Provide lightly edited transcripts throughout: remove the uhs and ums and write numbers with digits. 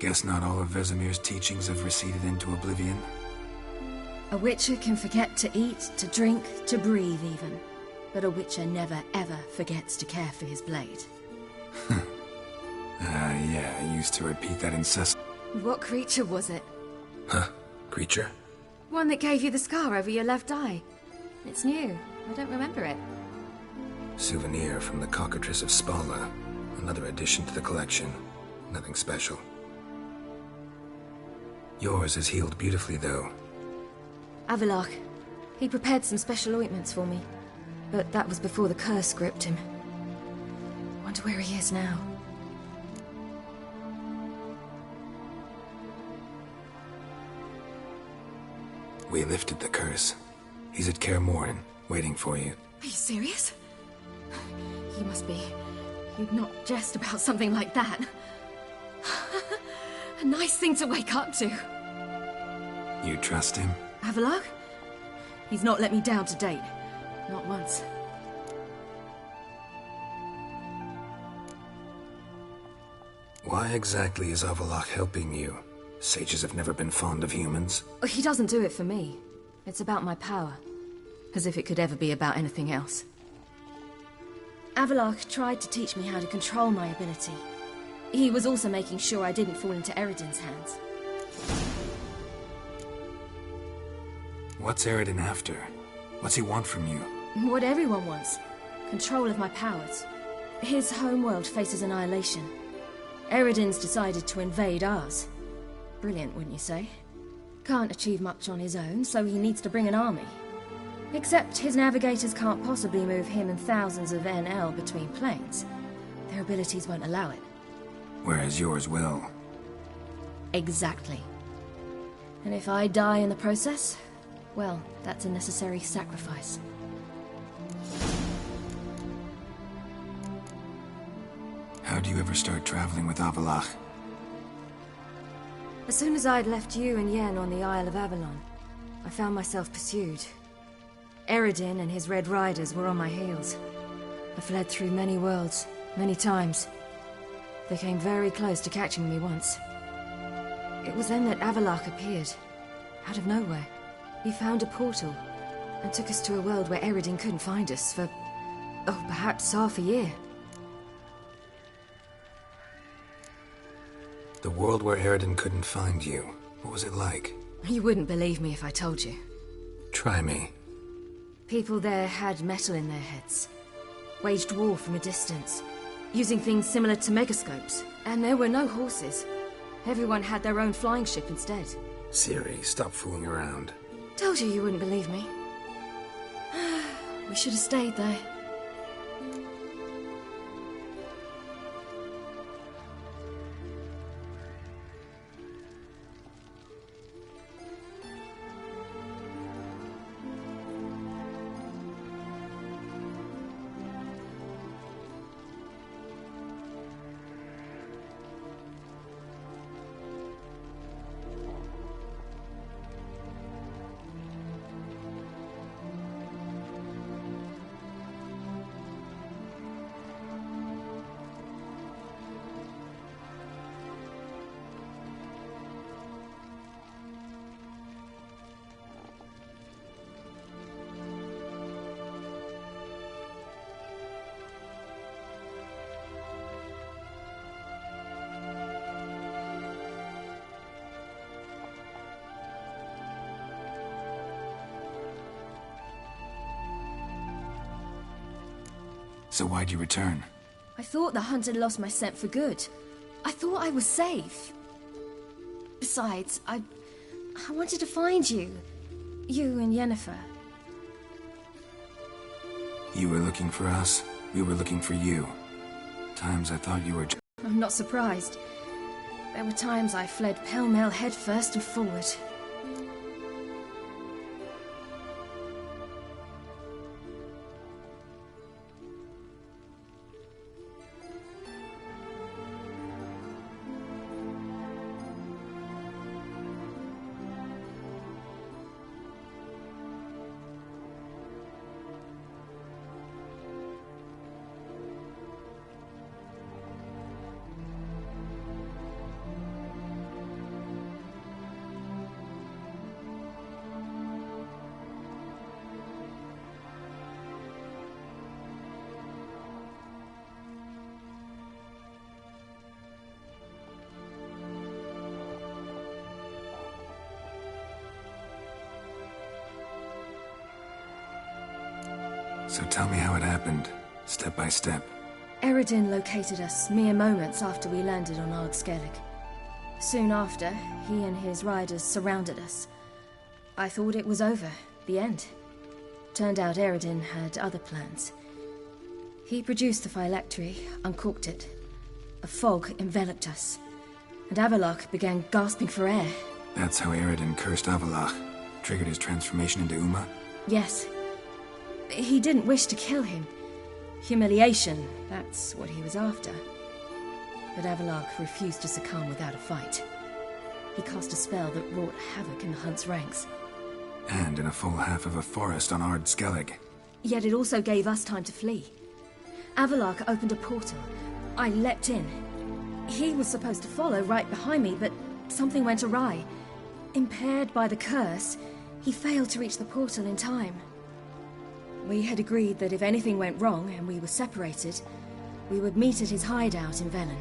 Guess not all of Vesemir's teachings have receded into oblivion. A Witcher can forget to eat, to drink, to breathe even. But a Witcher never ever forgets to care for his blade. Yeah, I used to repeat that incessantly. What creature was it? Huh? Creature? One that gave you the scar over your left eye. It's new. I don't remember it. Souvenir from the Cockatrice of Spala. Another addition to the collection. Nothing special. Yours is healed beautifully, though. Avallac'h. He prepared some special ointments for me. But that was before the curse gripped him. Wonder where he is now. We lifted the curse. He's at Kaer Morhen, waiting for you. Are you serious? You must be. You'd not jest about something like that. A nice thing to wake up to. You trust him? Avallac'h? He's not let me down to date. Not once. Why exactly is Avallac'h helping you? Sages have never been fond of humans. He doesn't do it for me. It's about my power. As if it could ever be about anything else. Avallac'h tried to teach me how to control my ability. He was also making sure I didn't fall into Eredin's hands. What's Eredin after? What's he want from you? What everyone wants. Control of my powers. His homeworld faces annihilation. Eredin's decided to invade ours. Brilliant, wouldn't you say? Can't achieve much on his own, so he needs to bring an army. Except his navigators can't possibly move him and thousands of NL between planes. Their abilities won't allow it. Whereas yours will. Exactly. And if I die in the process, well, that's a necessary sacrifice. How do you ever start traveling with Avallac'h? As soon as I'd left you and Yen on the Isle of Avalon, I found myself pursued. Eredin and his Red Riders were on my heels. I fled through many worlds, many times. They came very close to catching me once. It was then that Avallac'h appeared, out of nowhere. He found a portal, and took us to a world where Eredin couldn't find us for, oh, perhaps half a year. The world where Eredin couldn't find you. What was it like? You wouldn't believe me if I told you. Try me. People there had metal in their heads. Waged war from a distance, using things similar to megascopes. And there were no horses. Everyone had their own flying ship instead. Ciri, stop fooling around. Told you you wouldn't believe me. We should have stayed there. So why'd you return? I thought the hunt had lost my scent for good. I thought I was safe. Besides, I wanted to find you. You and Yennefer. You were looking for us. We were looking for you. Times I thought you were I'm not surprised. There were times I fled pell-mell headfirst and forward. So tell me how it happened, step by step. Eredin located us mere moments after we landed on Ard Skellig. Soon after, he and his riders surrounded us. I thought it was over, the end. Turned out Eredin had other plans. He produced the phylactery, uncorked it. A fog enveloped us, and Avallac'h began gasping for air. That's how Eredin cursed Avallac'h, triggered his transformation into Uma? Yes. He didn't wish to kill him. Humiliation, that's what he was after. But Avallac'h refused to succumb without a fight. He cast a spell that wrought havoc in the Hunt's ranks. And in a full half of a forest on Ard Skellig. Yet it also gave us time to flee. Avallac'h opened a portal. I leapt in. He was supposed to follow right behind me, but something went awry. Impaired by the curse, he failed to reach the portal in time. We had agreed that if anything went wrong and we were separated, we would meet at his hideout in Velen.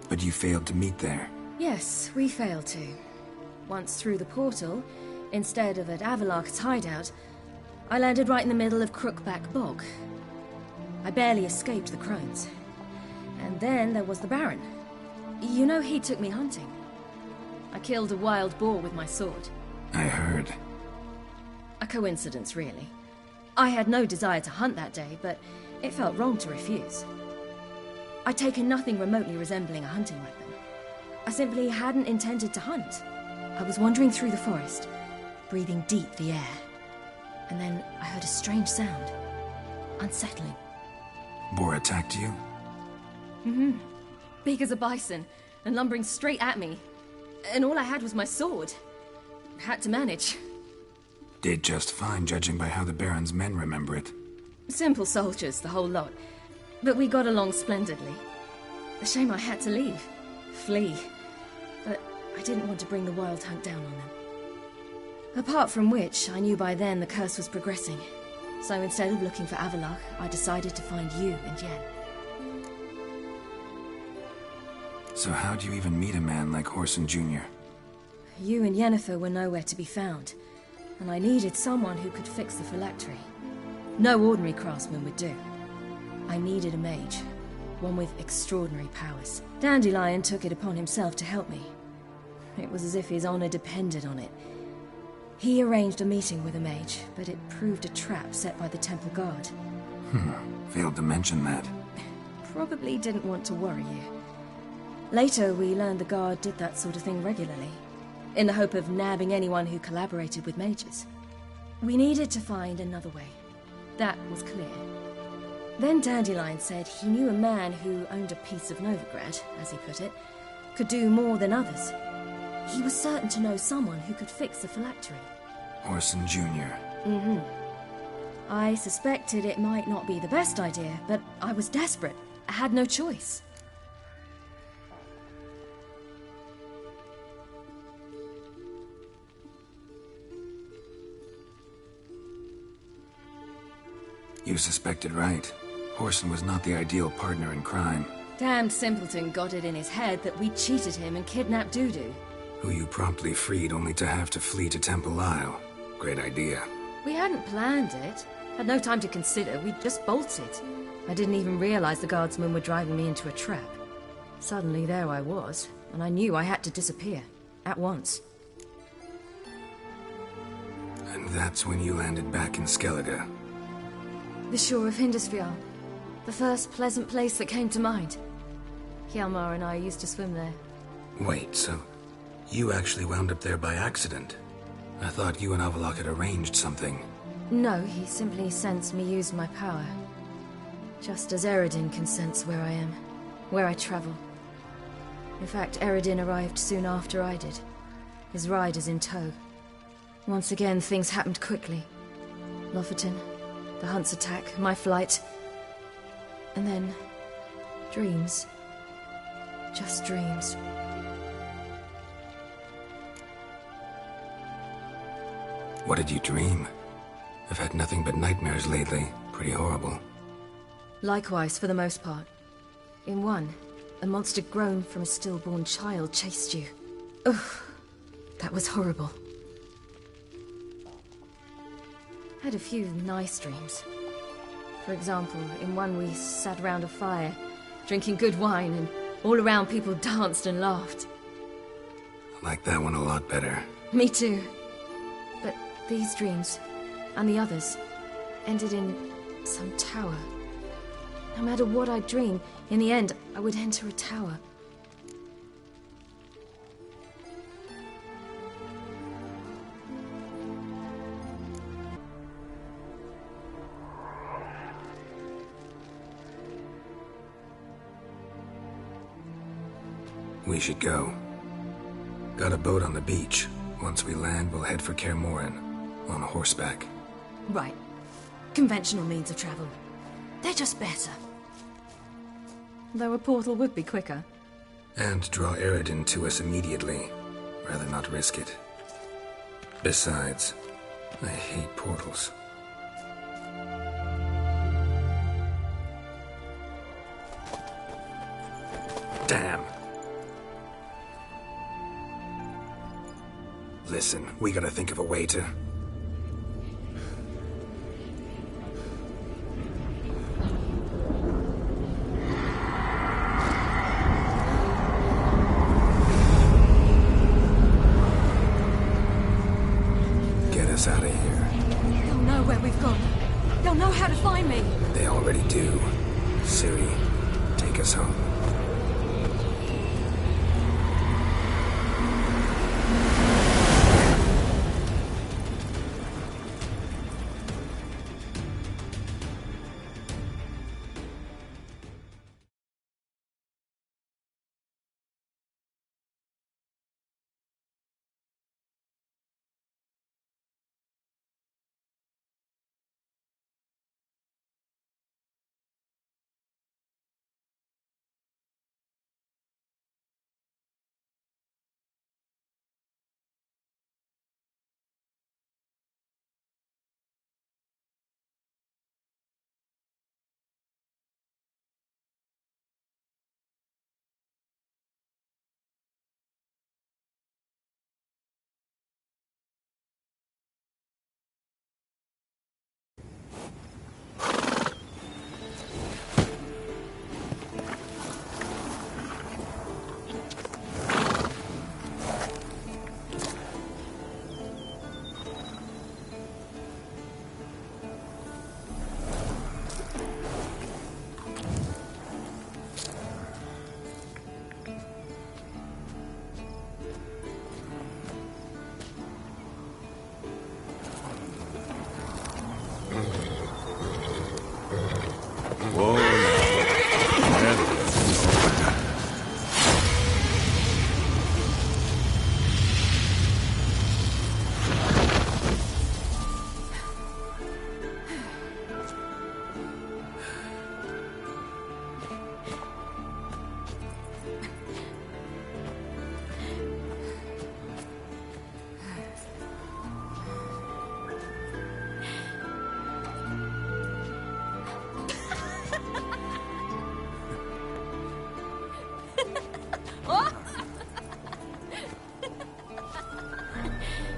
But you failed to meet there. Yes, we failed to. Once through the portal, instead of at Avallac'h's hideout, I landed right in the middle of Crookback Bog. I barely escaped the crones. And then there was the Baron. You know, he took me hunting. I killed a wild boar with my sword. I heard. A coincidence, really. I had no desire to hunt that day, but it felt wrong to refuse. I'd taken nothing remotely resembling a hunting weapon. I simply hadn't intended to hunt. I was wandering through the forest, breathing deep the air. And then I heard a strange sound. Unsettling. Boar attacked you? Mm-hmm. Big as a bison, and lumbering straight at me. And all I had was my sword. Had to manage. Did just fine, judging by how the Baron's men remember it. Simple soldiers, the whole lot. But we got along splendidly. A shame I had to leave. Flee. But I didn't want to bring the Wild Hunt down on them. Apart from which, I knew by then the curse was progressing. So instead of looking for Avallac'h, I decided to find you and Yen. So how'd you even meet a man like Whoreson Jr.? You and Yennefer were nowhere to be found, and I needed someone who could fix the phylactery. No ordinary craftsman would do. I needed a mage, one with extraordinary powers. Dandelion took it upon himself to help me. It was as if his honor depended on it. He arranged a meeting with a mage, but it proved a trap set by the Temple Guard. Failed to mention that. Probably didn't want to worry you. Later, we learned the Guard did that sort of thing regularly, in the hope of nabbing anyone who collaborated with mages. We needed to find another way. That was clear. Then Dandelion said he knew a man who owned a piece of Novigrad, as he put it, could do more than others. He was certain to know someone who could fix the phylactery. Whoreson Jr. Mm-hmm. I suspected it might not be the best idea, but I was desperate. I had no choice. You suspected right. Whoreson was not the ideal partner in crime. Damned simpleton got it in his head that we cheated him and kidnapped Dudu. Who you promptly freed only to have to flee to Temple Isle. Great idea. We hadn't planned it. Had no time to consider. We just bolted. I didn't even realize the guardsmen were driving me into a trap. Suddenly there I was, and I knew I had to disappear. At once. And that's when you landed back in Skellige. The shore of Hindisfjall. The first pleasant place that came to mind. Hjalmar and I used to swim there. Wait, so you actually wound up there by accident? I thought you and Avallac'h had arranged something. No, he simply sensed me use my power. Just as Eredin can sense where I am, where I travel. In fact, Eredin arrived soon after I did. His riders in tow. Once again, things happened quickly. Lofoten, the Hunt's attack, my flight. And then... dreams. Just dreams. What did you dream? I've had nothing but nightmares lately. Pretty horrible. Likewise, for the most part. In one, a monster grown from a stillborn child chased you. Ugh, that was horrible. Had a few nice dreams. For example, in one we sat around a fire, drinking good wine, and all around people danced and laughed. I like that one a lot better. Me too. But these dreams, and the others, ended in some tower. No matter what I dream, in the end, I would enter a tower. We should go. Got a boat on the beach. Once we land, we'll head for Kaer Morhen, on horseback. Right. Conventional means of travel. They're just better. Though a portal would be quicker. And draw Eredin to us immediately. Rather not risk it. Besides, I hate portals. Damn. Listen, we gotta think of a way to... get us out of here. They'll know where we've gone. They'll know how to find me. They already do. Ciri, take us home.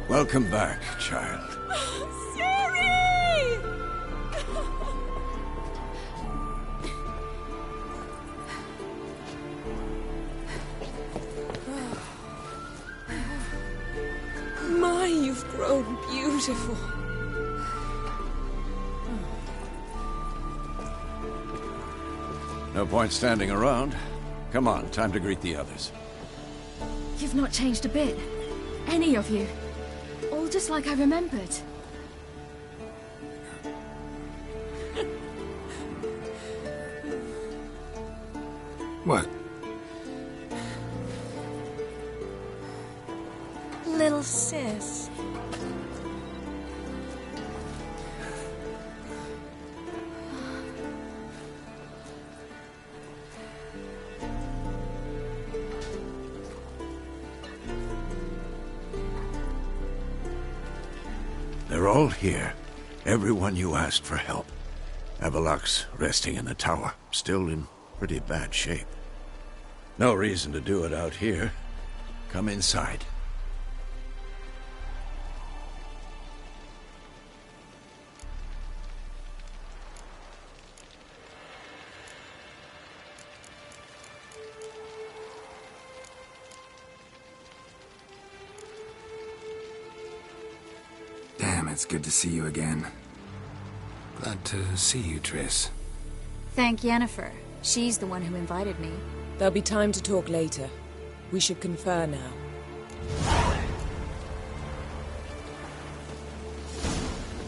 Welcome back, child. Ciri! so beautiful. No point standing around. Come on, time to greet the others. You've not changed a bit. Any of you. All just like I remembered. What? Little sis. They're all here. Everyone you asked for help. Avallac'h's resting in the tower, still in pretty bad shape. No reason to do it out here. Come inside. Damn, it's good to see you again. Glad to see you, Triss. Thank Yennefer. She's the one who invited me. There'll be time to talk later. We should confer now.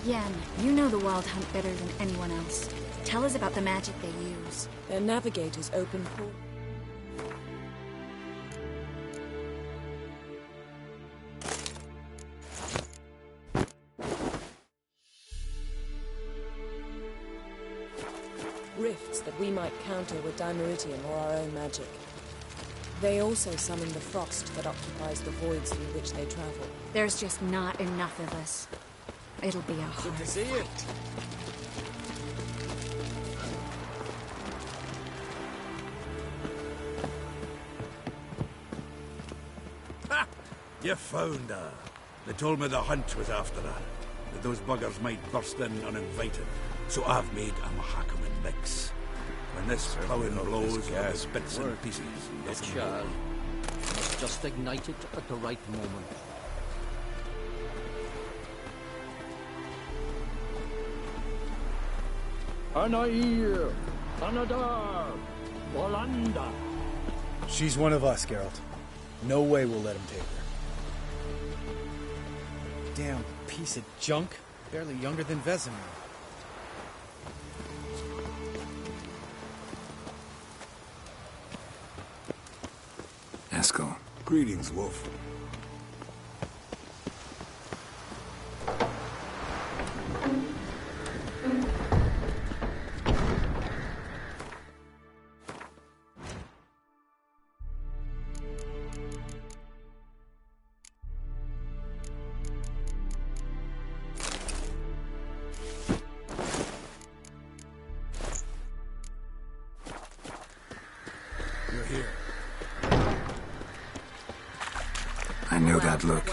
Yen, you know the Wild Hunt better than anyone else. Tell us about the magic they use. Their navigators open port. Rifts that we might counter with Dimeritium or our own magic. They also summon the frost that occupies the voids through which they travel. There's just not enough of us. It'll be a hard Good to see you. Ha! You found her. They told me the hunt was after her. That those buggers might burst in uninvited. So I've made a Mahakaman mix. When this plowing blows, gas bits and pieces. It shall. Must just ignite it at the right moment. Anair! Anadar! Bolanda! She's one of us, Geralt. No way we'll let him take her. Damn piece of junk. Barely younger than Vesemir. Eskel. Greetings, Wolf. You're here. I know that look.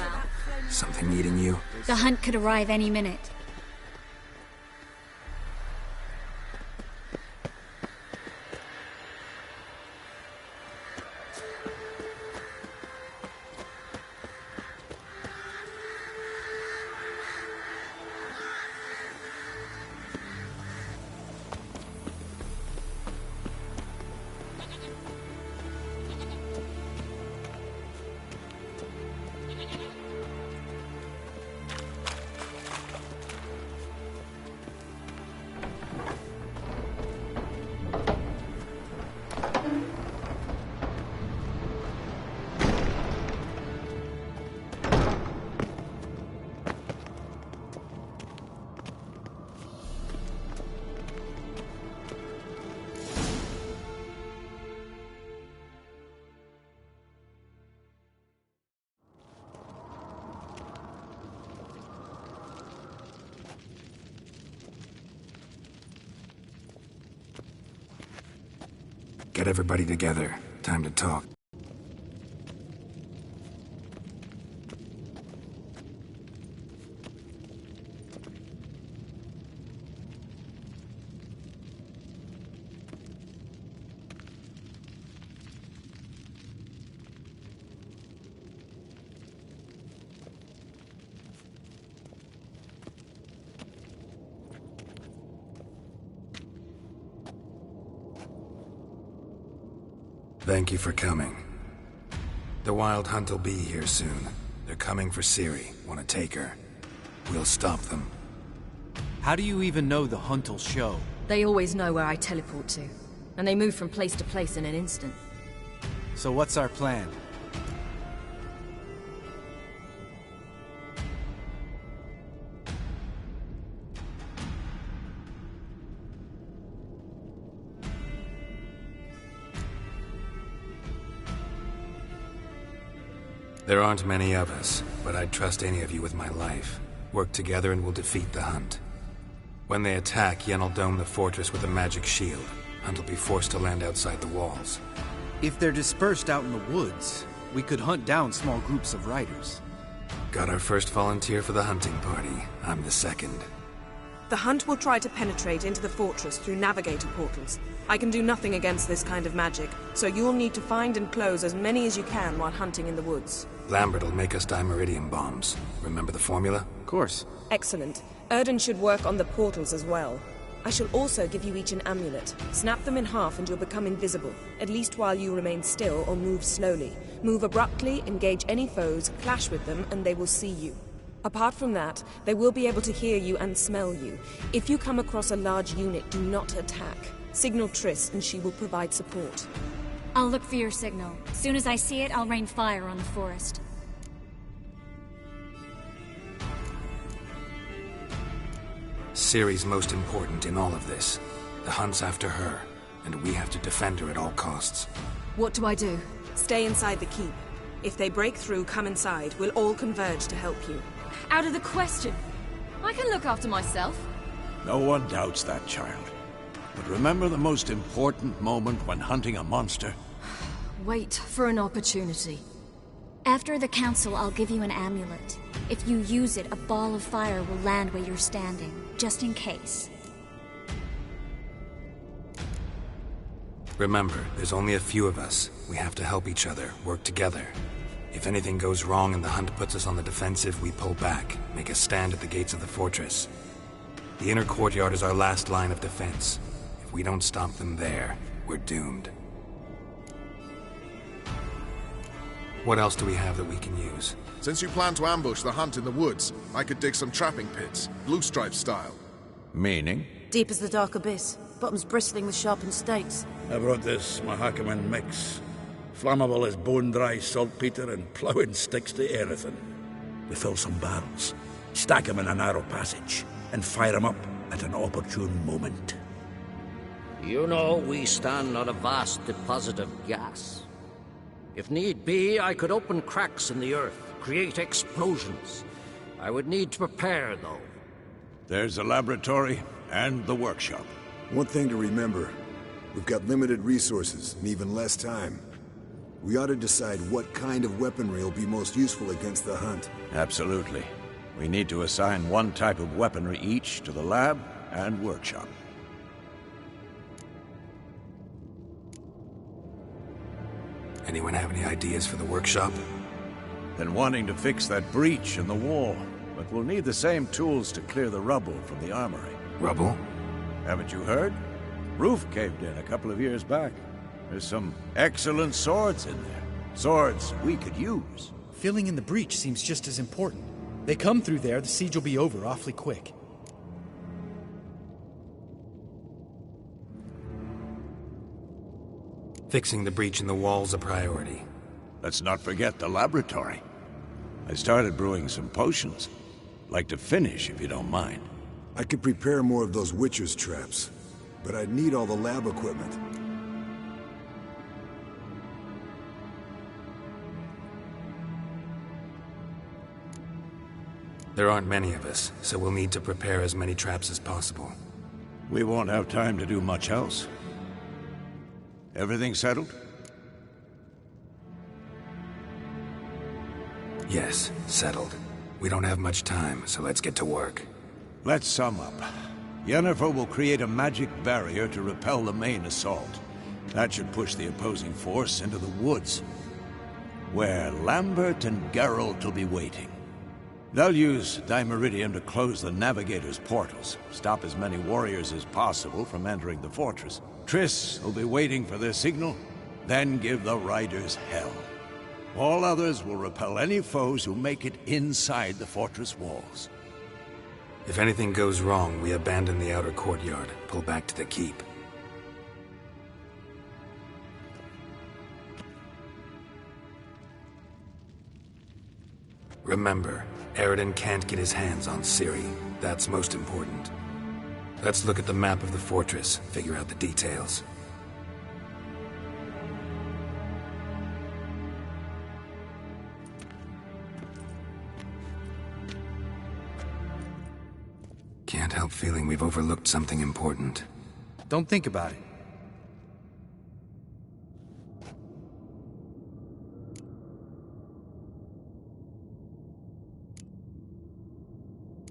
Something eating you? The hunt could arrive any minute. Get everybody together. Time to talk. Thank you for coming. The Wild Hunt will be here soon. They're coming for Ciri. Want to take her? We'll stop them. How do you even know the Hunt will show? They always know where I teleport to, and they move from place to place in an instant. So what's our plan? There aren't many of us, but I'd trust any of you with my life. Work together and we'll defeat the Hunt. When they attack, Yen will dome the fortress with a magic shield. Hunt will be forced to land outside the walls. If they're dispersed out in the woods, we could hunt down small groups of riders. Got our first volunteer for the hunting party. I'm the second. The Hunt will try to penetrate into the fortress through navigator portals. I can do nothing against this kind of magic, so you'll need to find and close as many as you can while hunting in the woods. Lambert will make us dimeridium bombs. Remember the formula? Of course. Excellent. Erden should work on the portals as well. I shall also give you each an amulet. Snap them in half and you'll become invisible, at least while you remain still or move slowly. Move abruptly, engage any foes, clash with them, and they will see you. Apart from that, they will be able to hear you and smell you. If you come across a large unit, do not attack. Signal Triss and she will provide support. I'll look for your signal. As soon as I see it, I'll rain fire on the forest. Ciri's most important in all of this. The Hunt's after her, and we have to defend her at all costs. What do I do? Stay inside the keep. If they break through, come inside. We'll all converge to help you. Out of the question. I can look after myself. No one doubts that, child. But remember the most important moment when hunting a monster? Wait for an opportunity. After the council, I'll give you an amulet. If you use it, a ball of fire will land where you're standing, just in case. Remember, there's only a few of us. We have to help each other, work together. If anything goes wrong and the Hunt puts us on the defensive, we pull back, make a stand at the gates of the fortress. The inner courtyard is our last line of defense. If we don't stop them there, we're doomed. What else do we have that we can use? Since you plan to ambush the Hunt in the woods, I could dig some trapping pits, Blue Stripe style. Meaning? Deep as the dark abyss, bottoms bristling with sharpened stakes. I brought this Mahakaman mix. Flammable as bone-dry saltpeter and ploughing sticks to anything. We fill some barrels, stack them in a narrow passage, and fire them up at an opportune moment. You know, we stand on a vast deposit of gas. If need be, I could open cracks in the earth, create explosions. I would need to prepare, though. There's the laboratory and the workshop. One thing to remember, we've got limited resources and even less time. We ought to decide what kind of weaponry will be most useful against the Hunt. Absolutely. We need to assign one type of weaponry each to the lab and workshop. Anyone have any ideas for the workshop? Been wanting to fix that breach in the wall, but we'll need the same tools to clear the rubble from the armory. Rubble? Haven't you heard? Roof caved in a couple of years back. There's some excellent swords in there. Swords we could use. Filling in the breach seems just as important. They come through there, the siege will be over awfully quick. Fixing the breach in the wall's a priority. Let's not forget the laboratory. I started brewing some potions. Like to finish, if you don't mind. I could prepare more of those Witcher's traps, but I'd need all the lab equipment. There aren't many of us, so we'll need to prepare as many traps as possible. We won't have time to do much else. Everything settled? Yes, settled. We don't have much time, so let's get to work. Let's sum up. Yennefer will create a magic barrier to repel the main assault. That should push the opposing force into the woods, where Lambert and Geralt will be waiting. They'll use Dimeridium to close the Navigator's portals, stop as many warriors as possible from entering the fortress. Triss will be waiting for their signal, Then give the riders hell. All others will repel any foes who make it inside the fortress walls. If anything goes wrong, we abandon the outer courtyard, pull back to the keep. Remember, Eredin can't get his hands on Ciri. That's most important. Let's look at the map of the fortress, figure out the details. Can't help feeling we've overlooked something important. Don't think about it.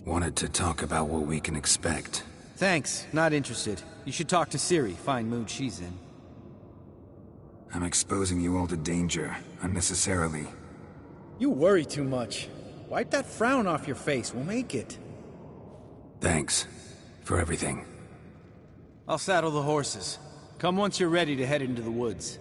Wanted to talk about what we can expect. Thanks, not interested. You should talk to Ciri, fine mood she's in. I'm exposing you all to danger, unnecessarily. You worry too much. Wipe that frown off your face, we'll make it. Thanks. For everything. I'll saddle the horses. Come once you're ready to head into the woods.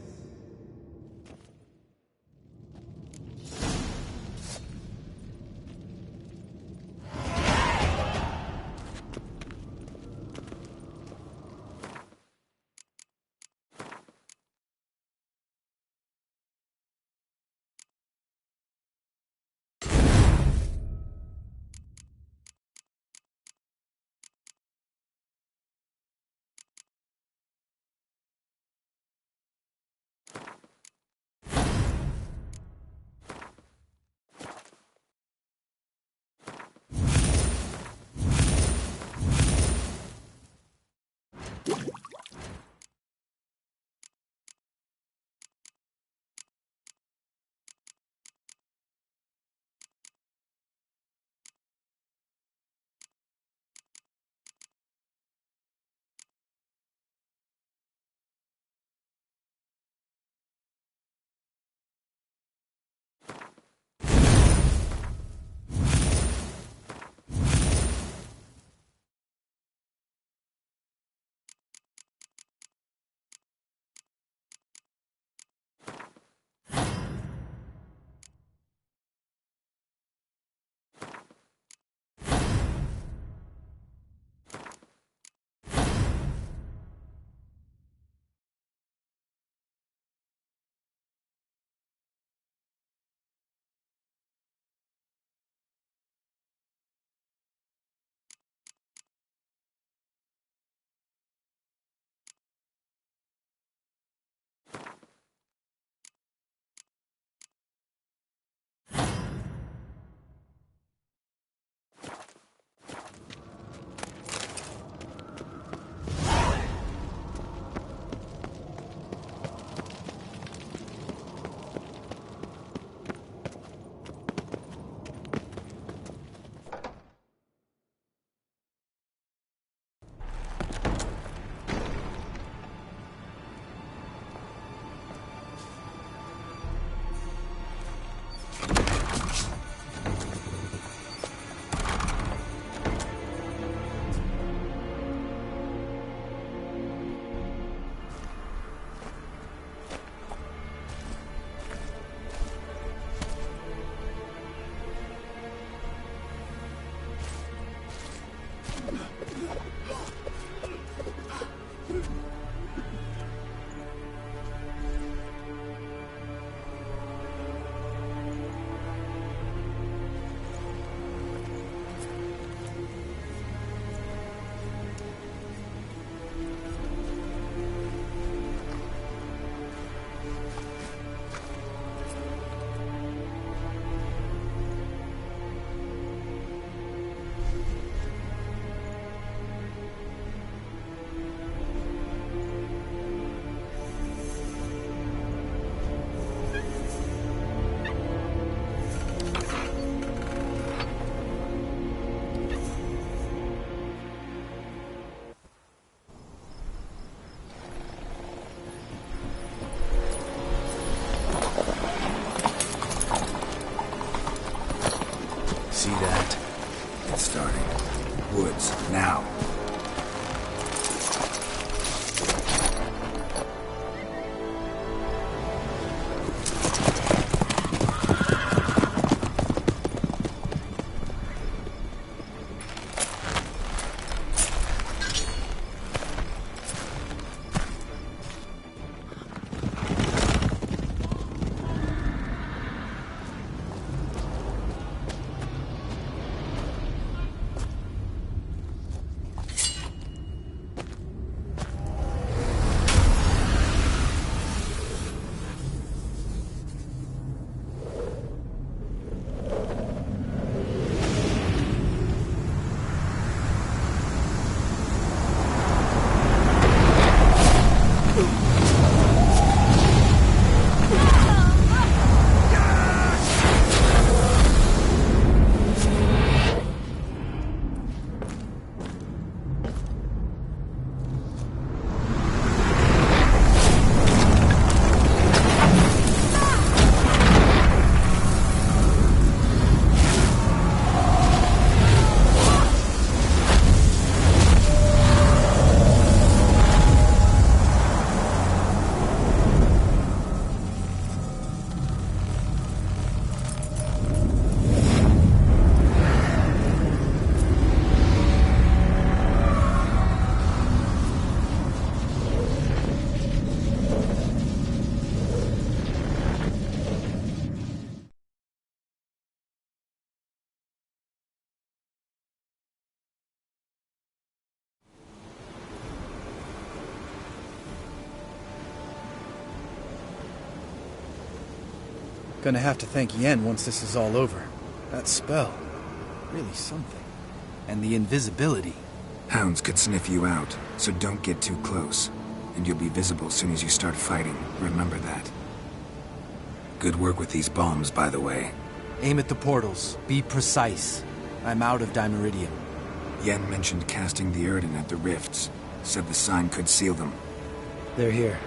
Gonna have to thank Yen once this is all over. That spell, really something. And the invisibility. Hounds could sniff you out, so don't get too close. And you'll be visible soon as you start fighting. Remember that. Good work with these bombs, by the way. Aim at the portals. Be precise. I'm out of Dimeridium. Yen mentioned casting the Erdin at the rifts. Said the sign could seal them. They're here.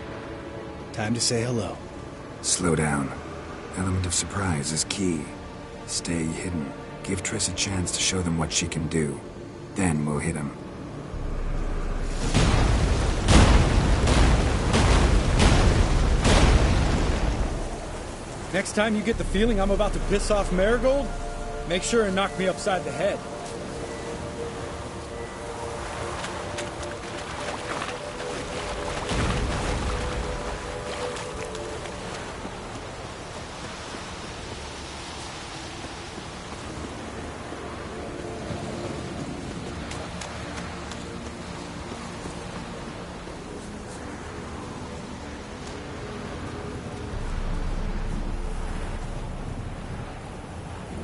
Time to say hello. Slow down. Element of surprise is key. Stay hidden. Give Triss a chance to show them what she can do. Then we'll hit him. Next time you get the feeling I'm about to piss off Marigold, make sure and knock me upside the head.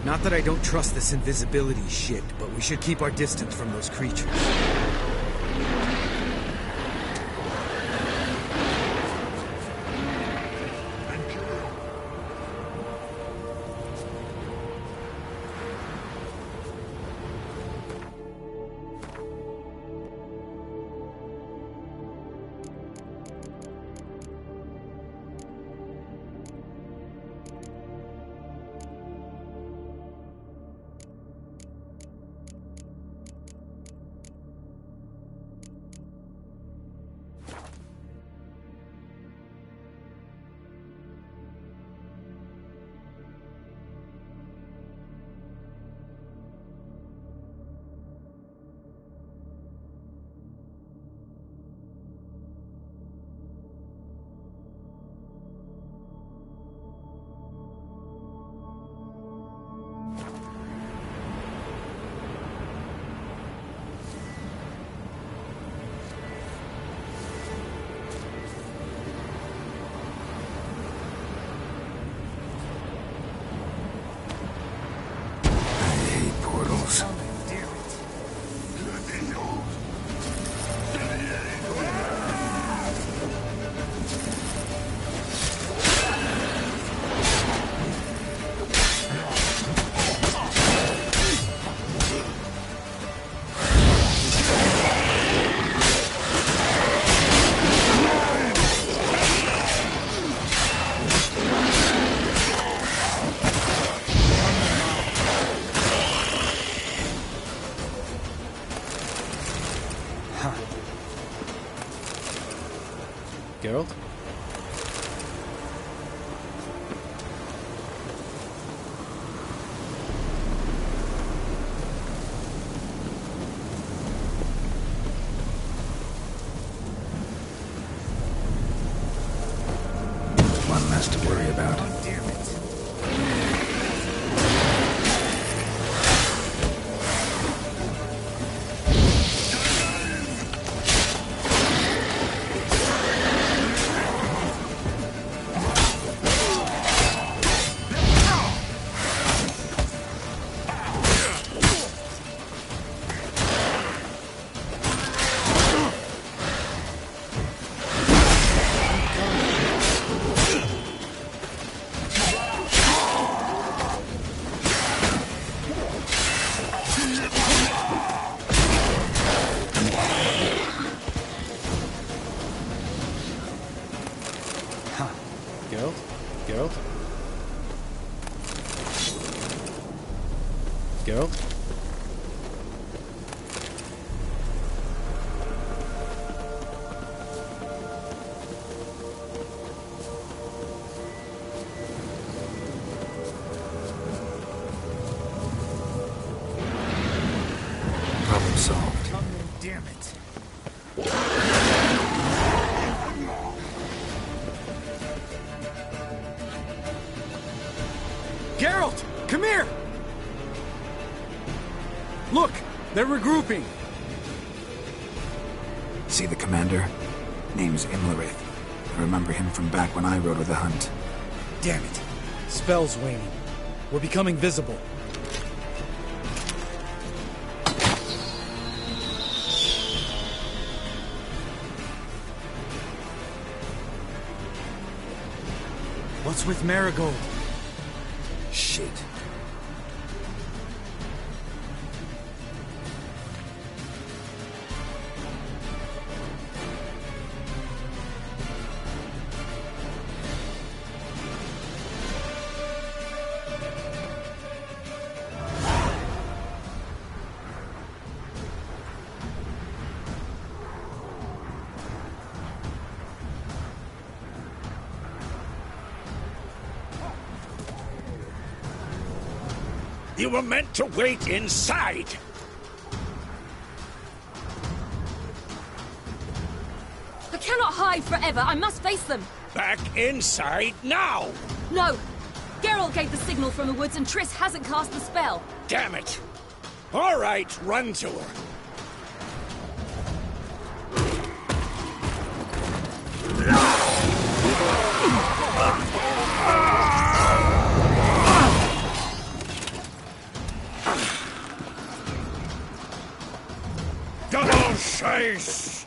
Not that I don't trust this invisibility shit, but we should keep our distance from those creatures. Geralt? One less to worry about. Geralt? Problem solved. Damn it. Geralt! Come here! Look! They're regrouping! See the commander? Name's Imlerith. I remember him from back when I rode with the Hunt. Damn it. Spell's waning. We're becoming visible. What's with Marigold? Shit. You were meant to wait inside! I cannot hide forever. I must face them. Back inside now! No! Geralt gave the signal from the woods and Triss hasn't cast the spell. Damn it! All right, run to her. Double chase!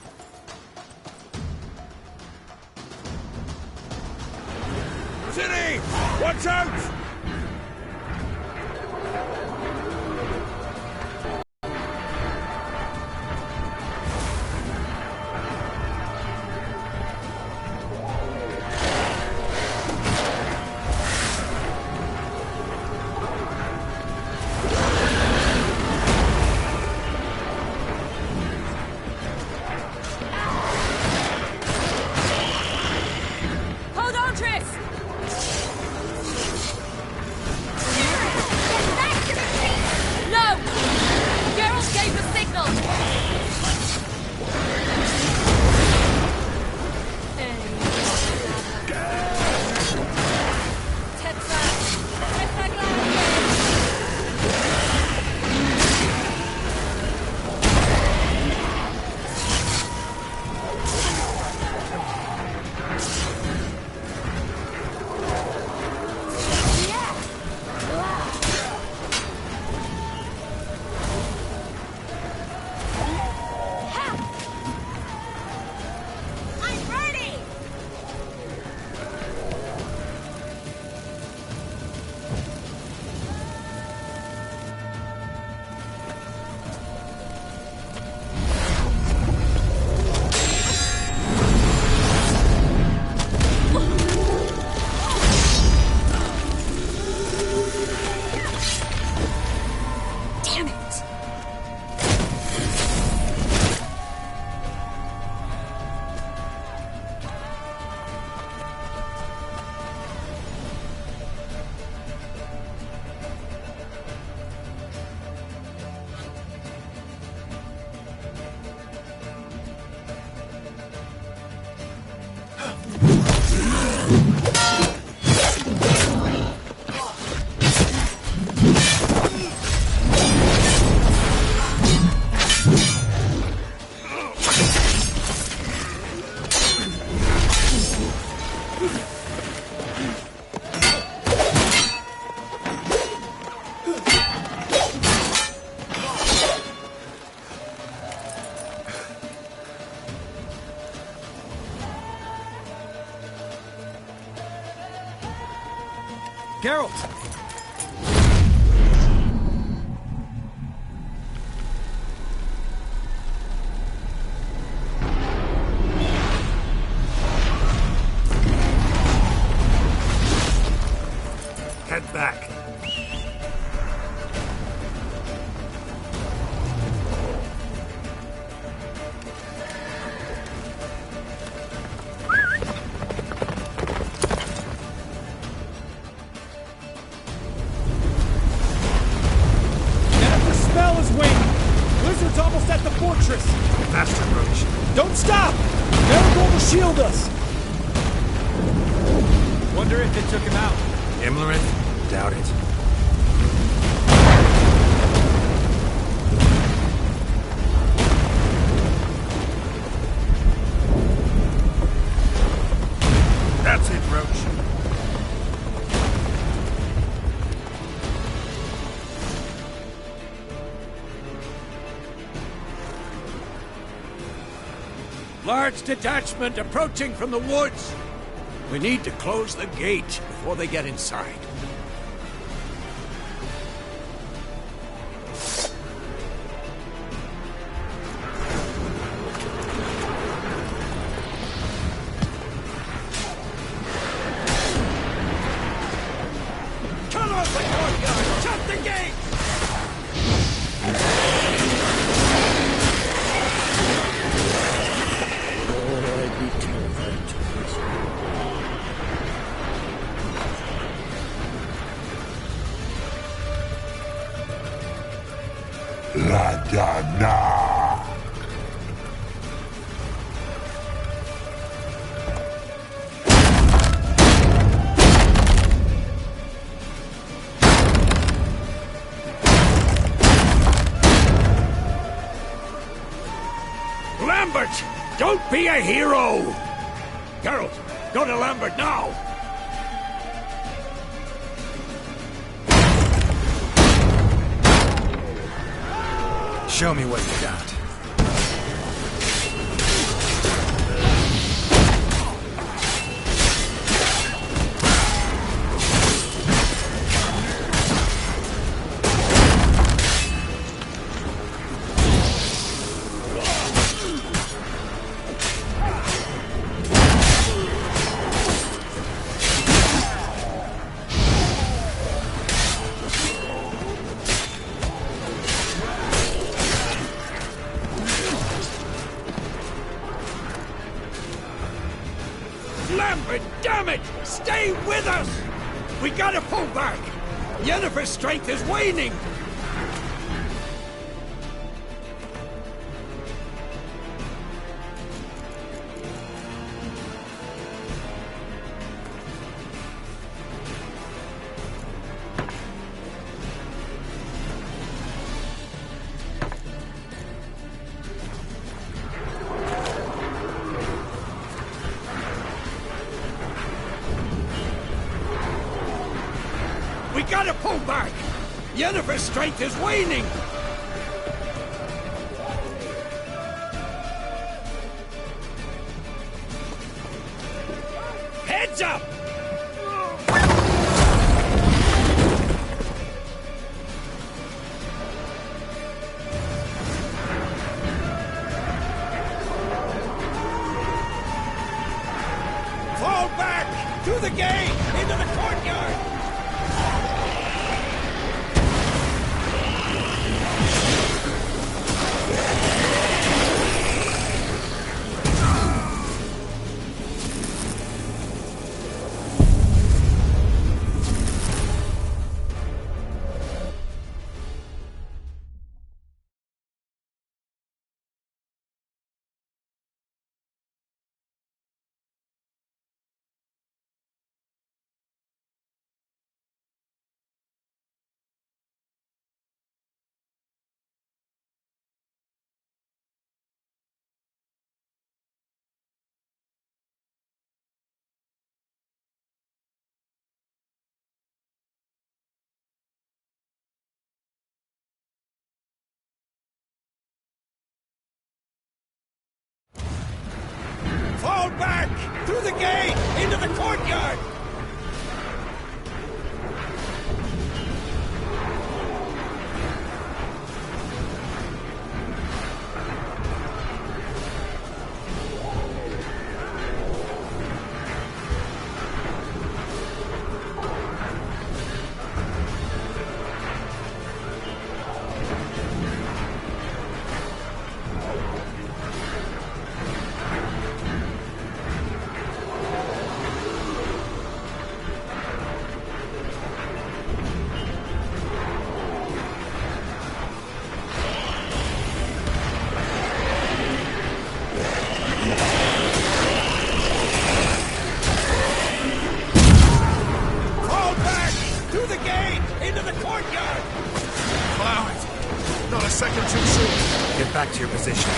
City! Watch out! Hold on, Triss! No! Geralt gave the signal! I'm ready! Damn it! Geralt! Head back. Spell is waning! Blizzard's almost at the fortress! Faster, Roach. Don't stop! Marigold will shield us! Wonder if it took him out. Imlerith? Doubt it. That's it, Roach. Large detachment approaching from the woods. We need to close the gate before they get inside. Cut off the courtyard! Shut the gate! La Dana! Lambert! Don't be a hero! Geralt, go to Lambert now! Show me what you got. Lambert, damn it! Stay with us! We gotta pull back! Yennefer's strength is waning! We gotta pull back! Yennefer's strength is waning! Heads up! Fall back! Through the gate! Into the courtyard! Fall back! Through the gate! Into the courtyard! Not a second too soon. Get back to your position.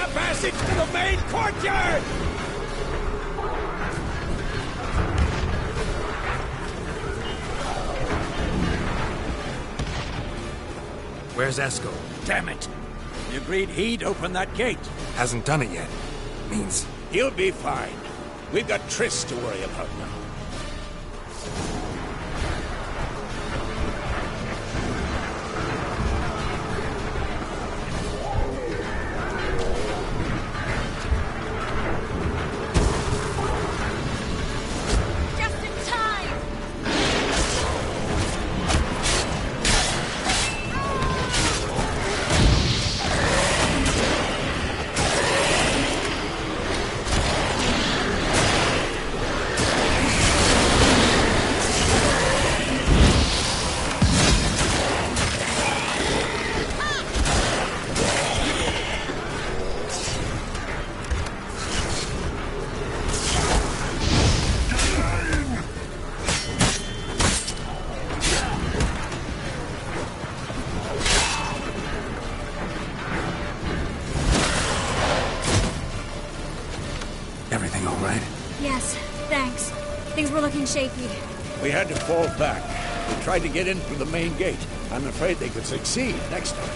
a passage to the main courtyard! Where's Eskel? Damn it! He agreed he'd open that gate. Hasn't done it yet. Means... He'll be fine. We've got Triss to worry about now. Everything all right? Yes, thanks. Things were looking shaky. We had to fall back. We tried to get in through the main gate. I'm afraid they could succeed next time.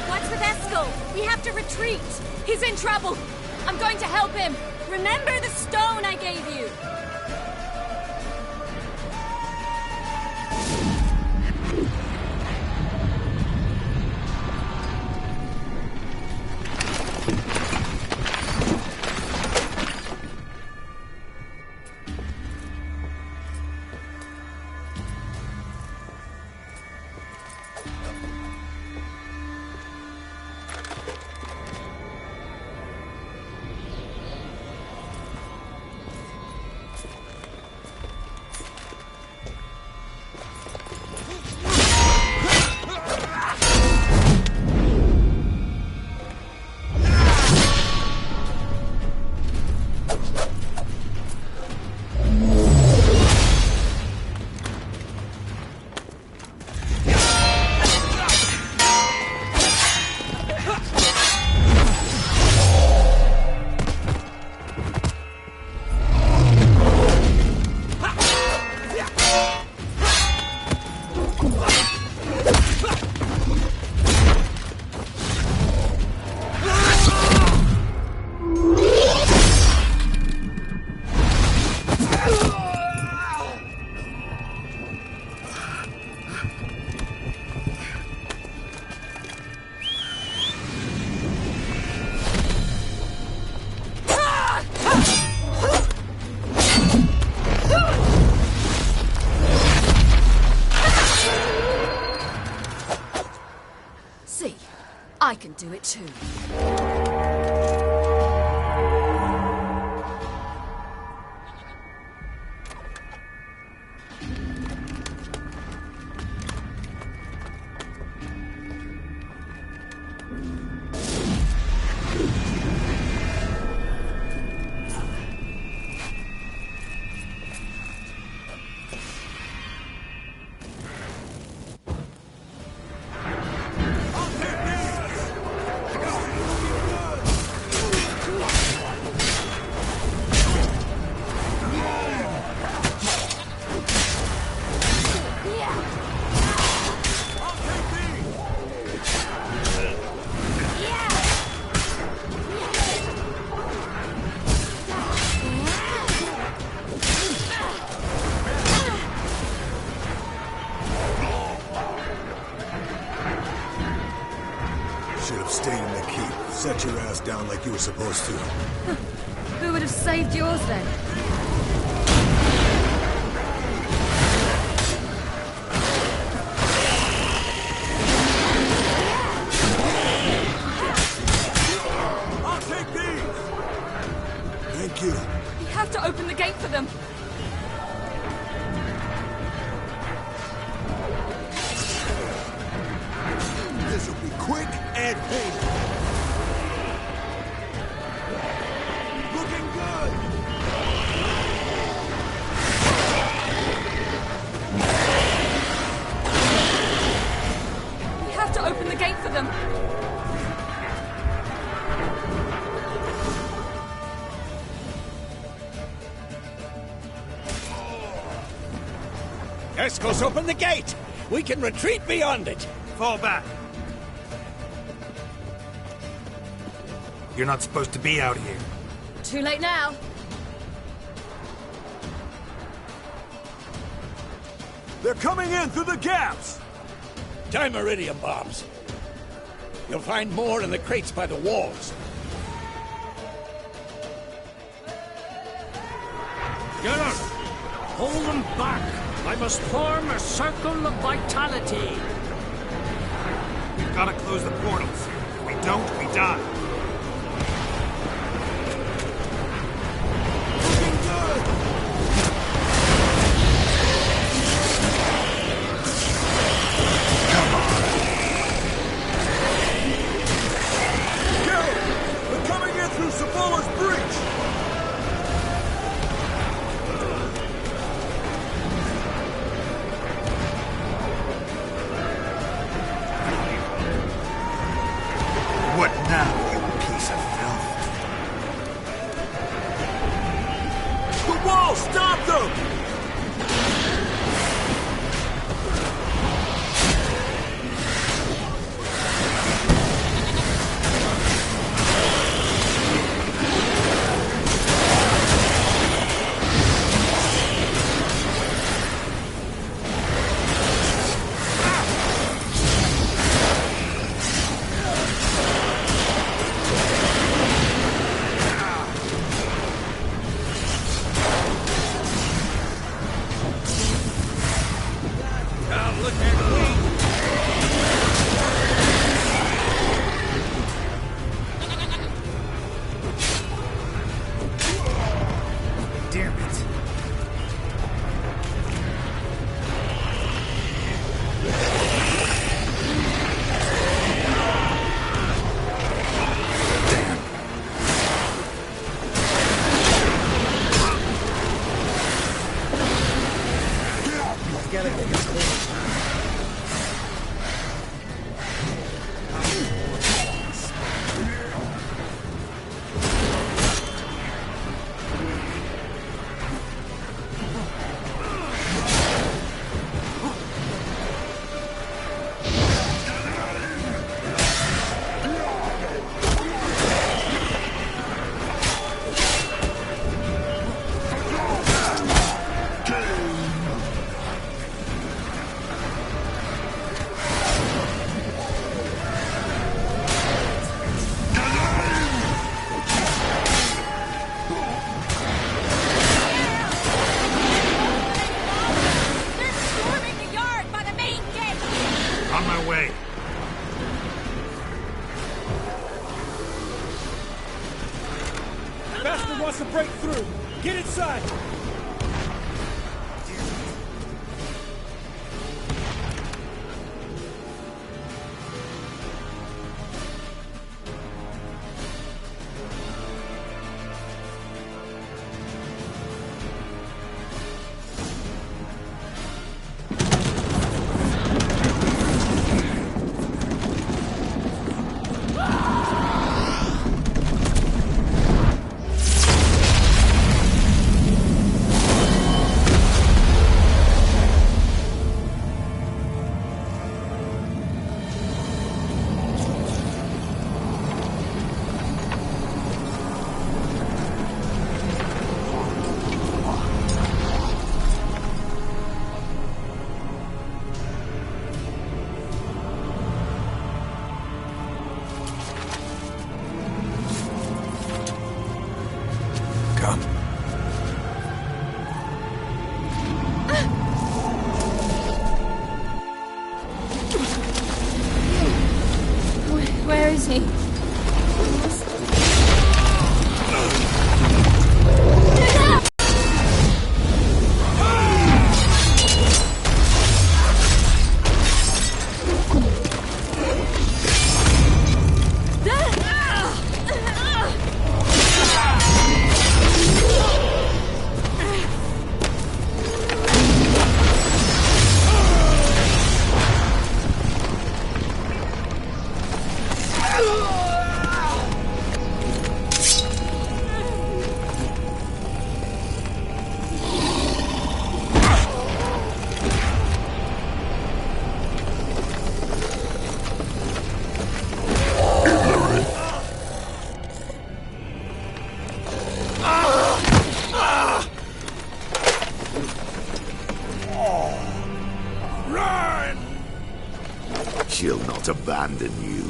What's with Eskel? We have to retreat. He's in trouble. I'm going to help him. Remember the stone I gave you. I can do it too. Set your ass down like you were supposed to. Who would have saved yours then? I'll take these! Thank you. We have to open the gate for them. This'll be quick and painful. We have to open the gate for them. Escos, open the gate! We can retreat beyond it! Fall back. You're not supposed to be out here. Too late now. They're coming in through the gaps! Dimeridium bombs. You'll find more in the crates by the walls. Get us! Hold them back! I must form a circle of vitality! We've got to close the portals. If we don't, we die. wants to break through. Get inside! Where is he? abandon you.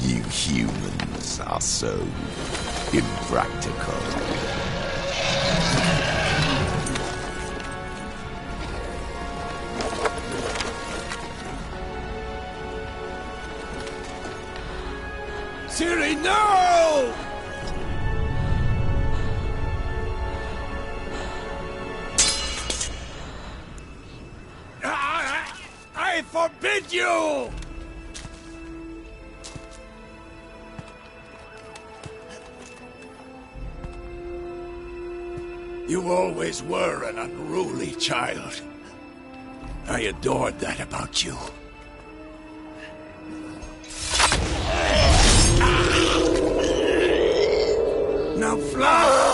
You humans are so impractical. Ciri, no! I forbid you! You always were an unruly child. I adored that about you. Now fly!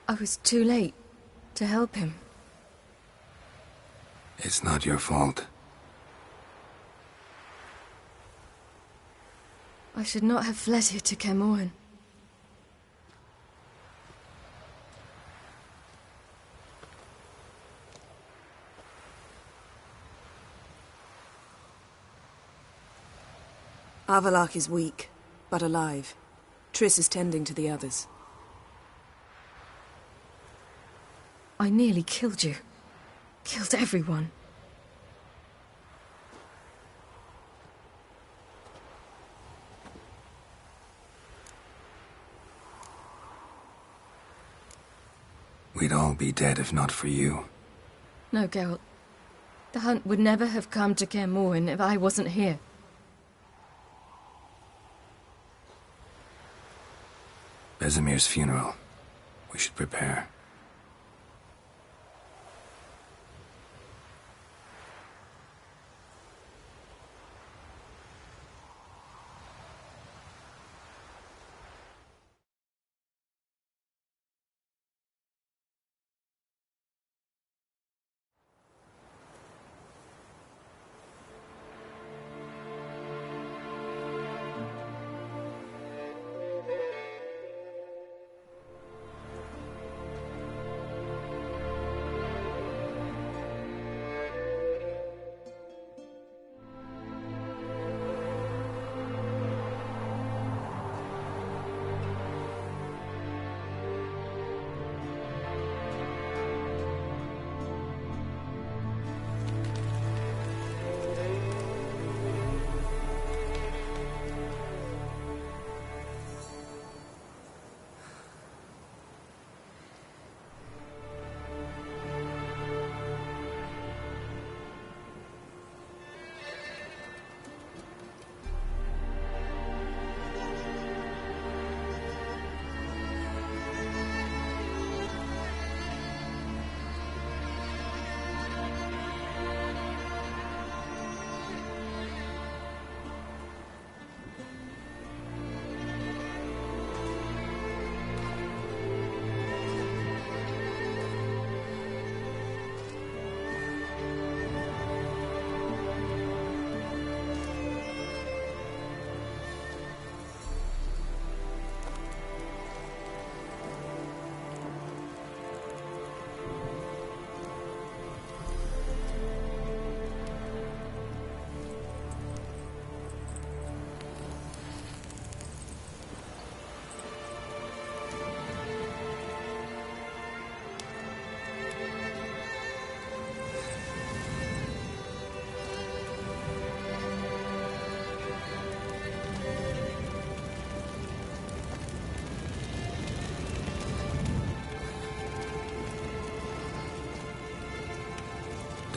I was too late. To help him. It's not your fault. I should not have fled here to Kaer Morhen. Avallac'h is weak, but alive. Triss is tending to the others. I nearly killed you. Killed everyone. We'd all be dead if not for you. No, Geralt. The hunt would never have come to Kaer Morhen if I wasn't here. Vesemir's funeral. We should prepare.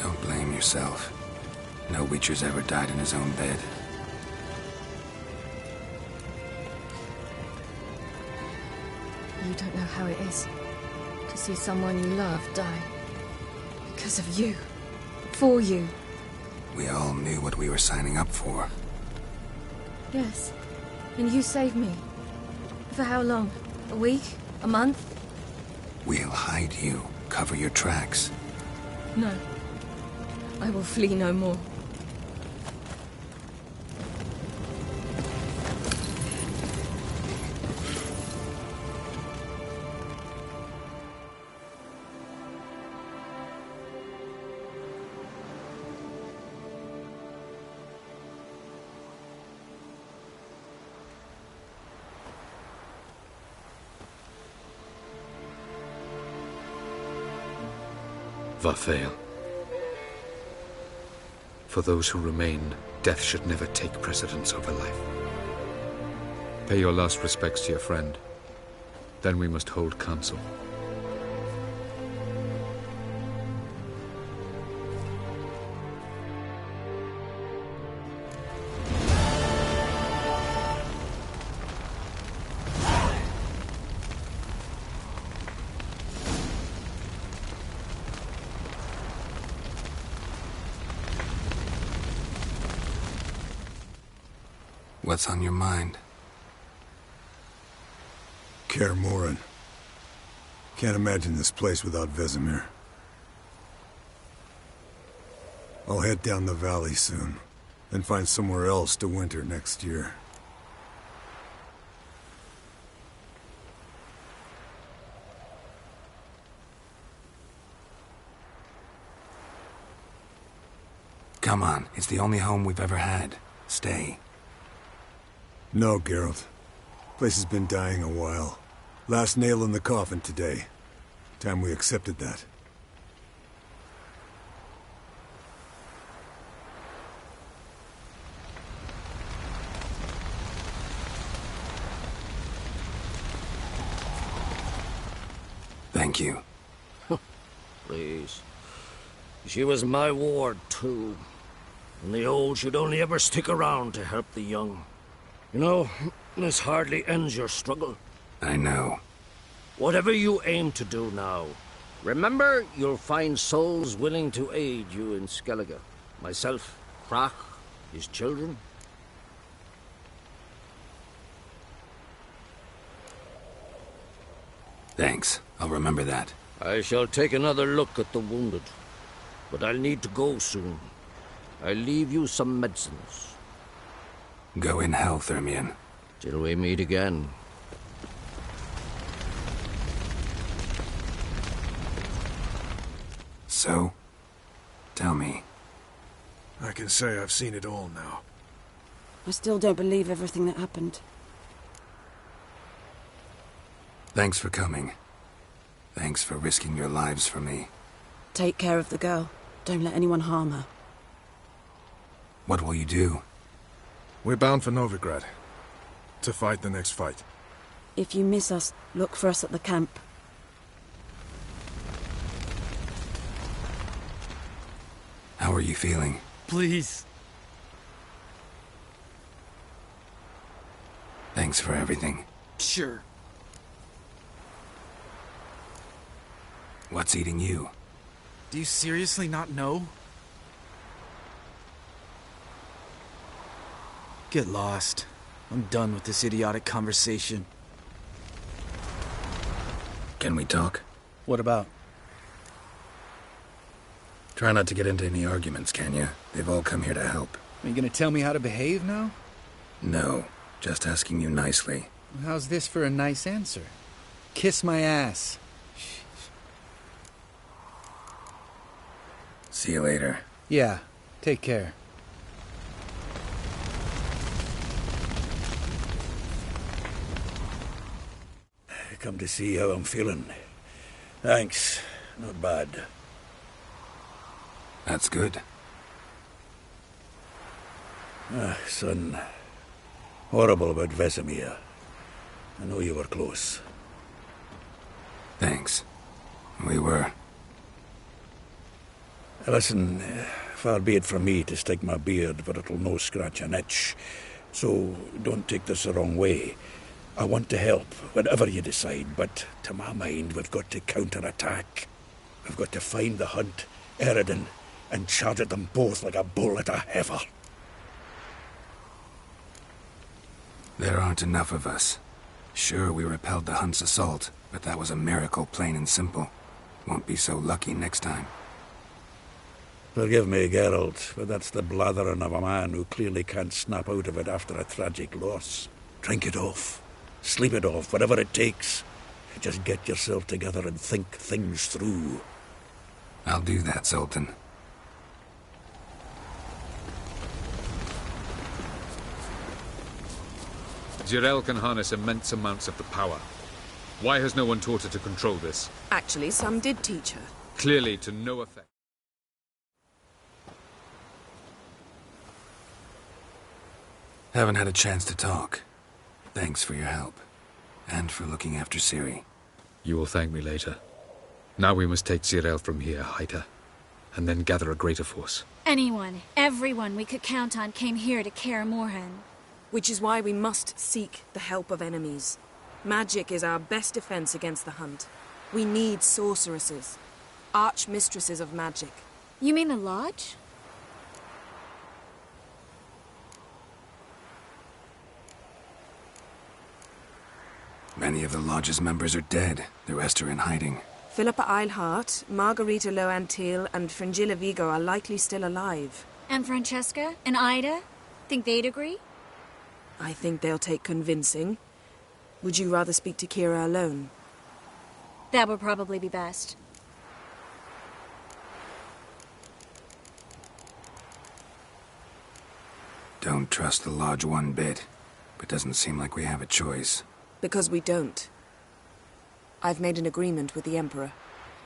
Don't blame yourself. No Witcher's ever died in his own bed. You don't know how it is to see someone you love die. Because of you. For you. We all knew what we were signing up for. Yes. And you saved me. For how long? A week? A month? We'll hide you. Cover your tracks. No. I will flee no more. Varthael. For those who remain, death should never take precedence over life. Pay your last respects to your friend. Then we must hold council. What's on your mind? Kaer Morhen. Can't imagine this place without Vesemir. I'll head down the valley soon, then find somewhere else to winter next year. Come on, it's the only home we've ever had. Stay. No, Geralt. Place has been dying a while. Last nail in the coffin today. Time we accepted that. Thank you. Please. She was my ward, too. And the old should only ever stick around to help the young. You know, this hardly ends your struggle. I know. Whatever you aim to do now, remember you'll find souls willing to aid you in Skellige. Myself, Crach, his children. Thanks. I'll remember that. I shall take another look at the wounded. But I'll need to go soon. I'll leave you some medicines. Go in hell, Thermian. Till we meet again. So? Tell me. I can say I've seen it all now. I still don't believe everything that happened. Thanks for coming. Thanks for risking your lives for me. Take care of the girl. Don't let anyone harm her. What will you do? We're bound for Novigrad. To fight the next fight. If you miss us, look for us at the camp. How are you feeling? Please. Thanks for everything. Sure. What's eating you? Do you seriously not know? Get lost. I'm done with this idiotic conversation. Can we talk? What about? Try not to get into any arguments, can you? They've all come here to help. Are you gonna tell me how to behave now? No, just asking you nicely. How's this for a nice answer? Kiss my ass. See you later. Yeah, take care. Come to see how I'm feeling. Thanks. Not bad. That's good. Son. Horrible about Vesemir. I know you were close. Thanks. We were. Listen, far be it from me to stick my beard, but it'll no scratch an itch. So don't take this the wrong way. I want to help, whatever you decide, but to my mind, we've got to counterattack. We've got to find the Hunt, Eredin, and charge at them both like a bull at a heifer. There aren't enough of us. Sure, we repelled the Hunt's assault, but that was a miracle, plain and simple. Won't be so lucky next time. Forgive me, Geralt, but that's the blathering of a man who clearly can't snap out of it after a tragic loss. Drink it off. Sleep it off, whatever it takes. Just get yourself together and think things through. I'll do that, Zoltan. Jirel can harness immense amounts of the power. Why has no one taught her to control this? Actually, some did teach her. Clearly to no effect. Haven't had a chance to talk. Thanks for your help. And for looking after Ciri. You will thank me later. Now we must take Jirel from here, hide her, and then gather a greater force. Anyone, everyone we could count on came here to Kaer Morhen. Which is why we must seek the help of enemies. Magic is our best defense against the Hunt. We need sorceresses. Archmistresses of magic. You mean the Lodge? Many of the Lodge's members are dead. The rest are in hiding. Philippa Eilhart, Margarita Loantil, and Fringilla Vigo are likely still alive. And Francesca? And Ida? Think they'd agree? I think they'll take convincing. Would you rather speak to Kira alone? That would probably be best. Don't trust the Lodge one bit, but doesn't seem like we have a choice. Because we don't. I've made an agreement with the Emperor.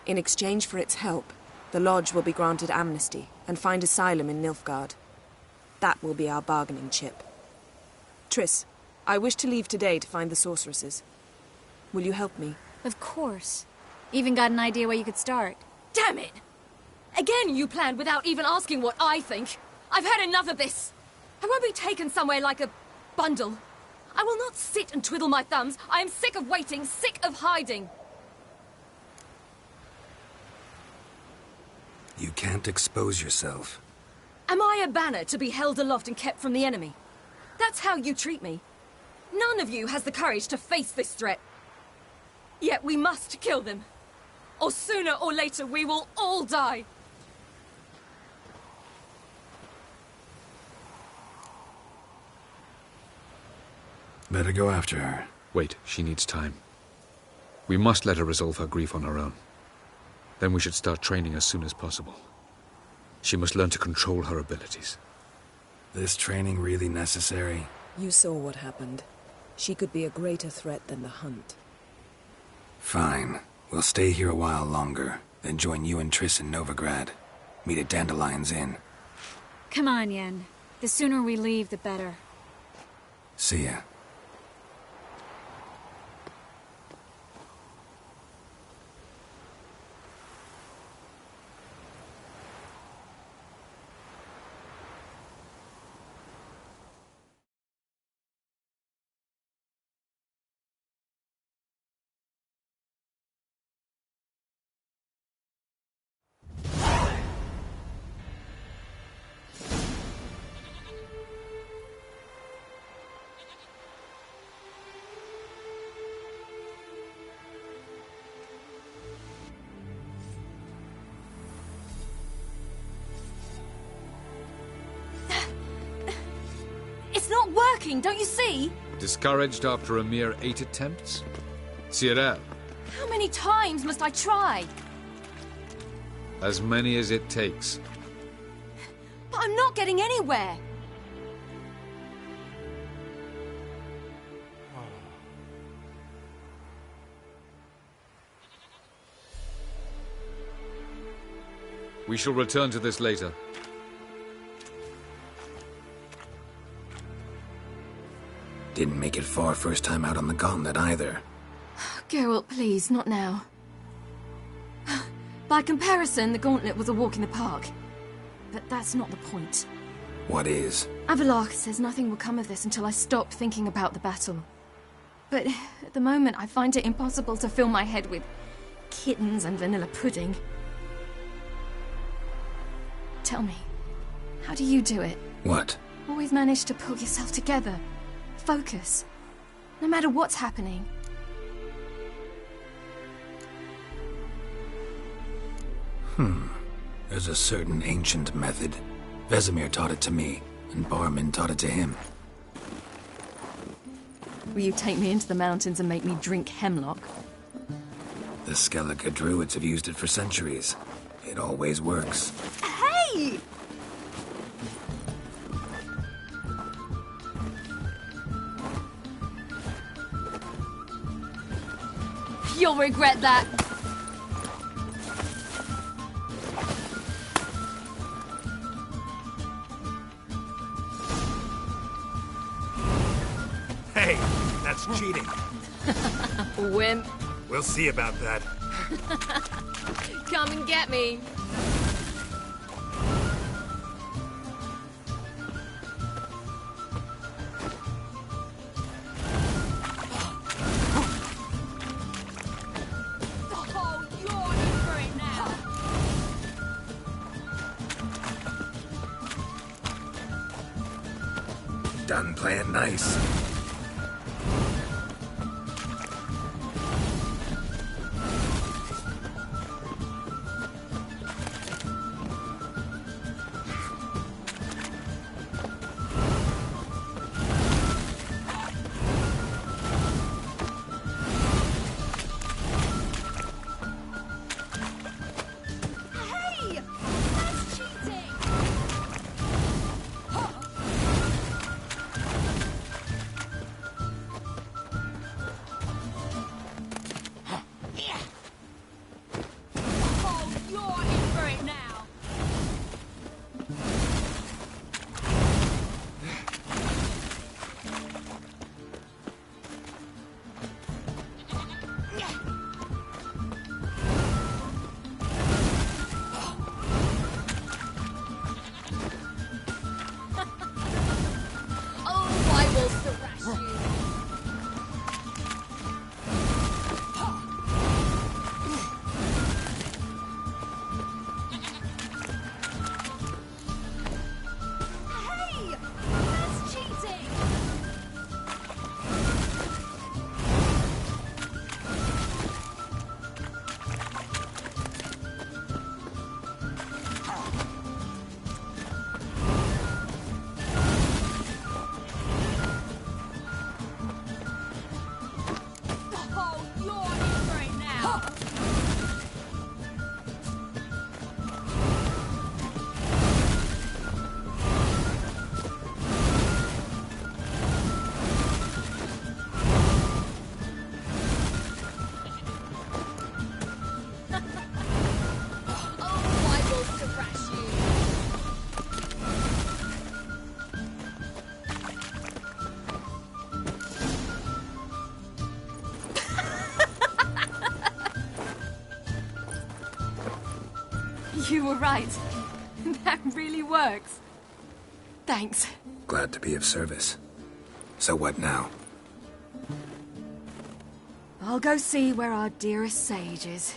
In exchange for its help, the Lodge will be granted amnesty and find asylum in Nilfgaard. That will be our bargaining chip. Triss, I wish to leave today to find the sorceresses. Will you help me? Of course. Even got an idea where you could start. Damn it! Again you planned without even asking what I think. I've had enough of this. I won't be taken somewhere like a bundle. I will not sit and twiddle my thumbs. I am sick of waiting, sick of hiding. You can't expose yourself. Am I a banner to be held aloft and kept from the enemy? That's how you treat me. None of you has the courage to face this threat. Yet we must kill them. Or sooner or later we will all die. Better go after her. Wait, she needs time. We must let her resolve her grief on her own. Then we should start training as soon as possible. She must learn to control her abilities. This training really necessary? You saw what happened. She could be a greater threat than the Hunt. Fine. We'll stay here a while longer, then join you and Triss in Novigrad. Meet at Dandelion's Inn. Come on, Yen. The sooner we leave, the better. See ya. Don't you see? Discouraged after a mere 8 attempts? Cyril. How many times must I try? As many as it takes. But I'm not getting anywhere. We shall return to this later. Didn't make it far first time out on the gauntlet either. Geralt, please, not now. By comparison, the gauntlet was a walk in the park. But that's not the point. What is? Avallac'h says nothing will come of this until I stop thinking about the battle. But at the moment, I find it impossible to fill my head with kittens and vanilla pudding. Tell me, how do you do it? What? Always manage to pull yourself together. Focus. No matter what's happening. There's a certain ancient method. Vesemir taught it to me, and Barman taught it to him. Will you take me into the mountains and make me drink hemlock? The Skellige druids have used it for centuries. It always works. Hey! You'll regret that. Hey, that's cheating. Wimp. We'll see about that. Come and get me. Done playing nice. right. That really works. Thanks. Glad to be of service. So what now? I'll go see where our dearest sage is.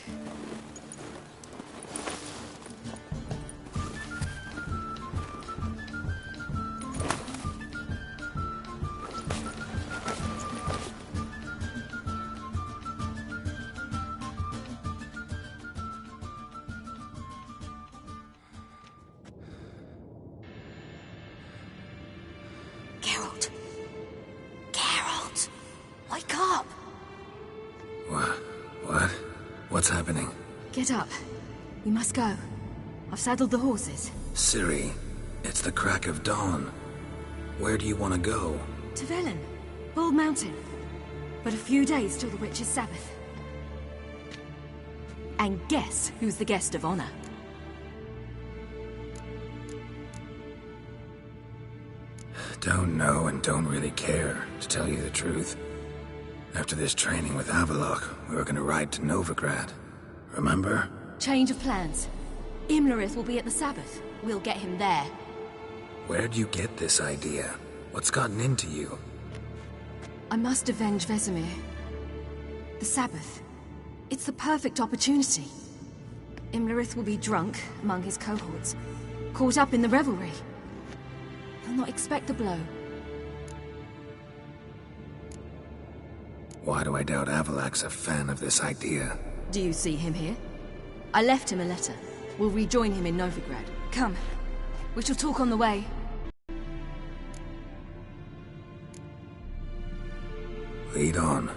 Geralt. Geralt! Wake up! What? What's happening? Get up. We must go. I've saddled the horses. Ciri, it's the crack of dawn. Where do you want to go? To Velen. Bald Mountain. But a few days till the Witch's Sabbath. And guess who's the guest of honor? Don't know and don't really care, to tell you the truth. After this training with Avallac'h, we were gonna ride to Novigrad. Remember? Change of plans. Imlerith will be at the Sabbath. We'll get him there. Where'd you get this idea? What's gotten into you? I must avenge Vesemir. The Sabbath. It's the perfect opportunity. Imlerith will be drunk among his cohorts, caught up in the revelry. He'll not expect the blow. Why do I doubt Avallac'h's a fan of this idea? Do you see him here? I left him a letter. We'll rejoin him in Novigrad. Come. We shall talk on the way. Lead on.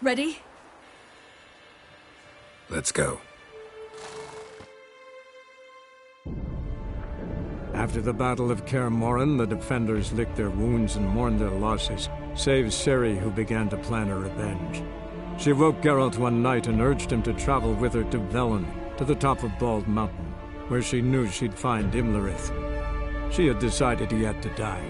Ready? Let's go. After the Battle of Kaer Morhen, the defenders licked their wounds and mourned their losses, save Ciri, who began to plan her revenge. She woke Geralt one night and urged him to travel with her to Velen, to the top of Bald Mountain, where she knew she'd find Imlerith. She had decided he had to die.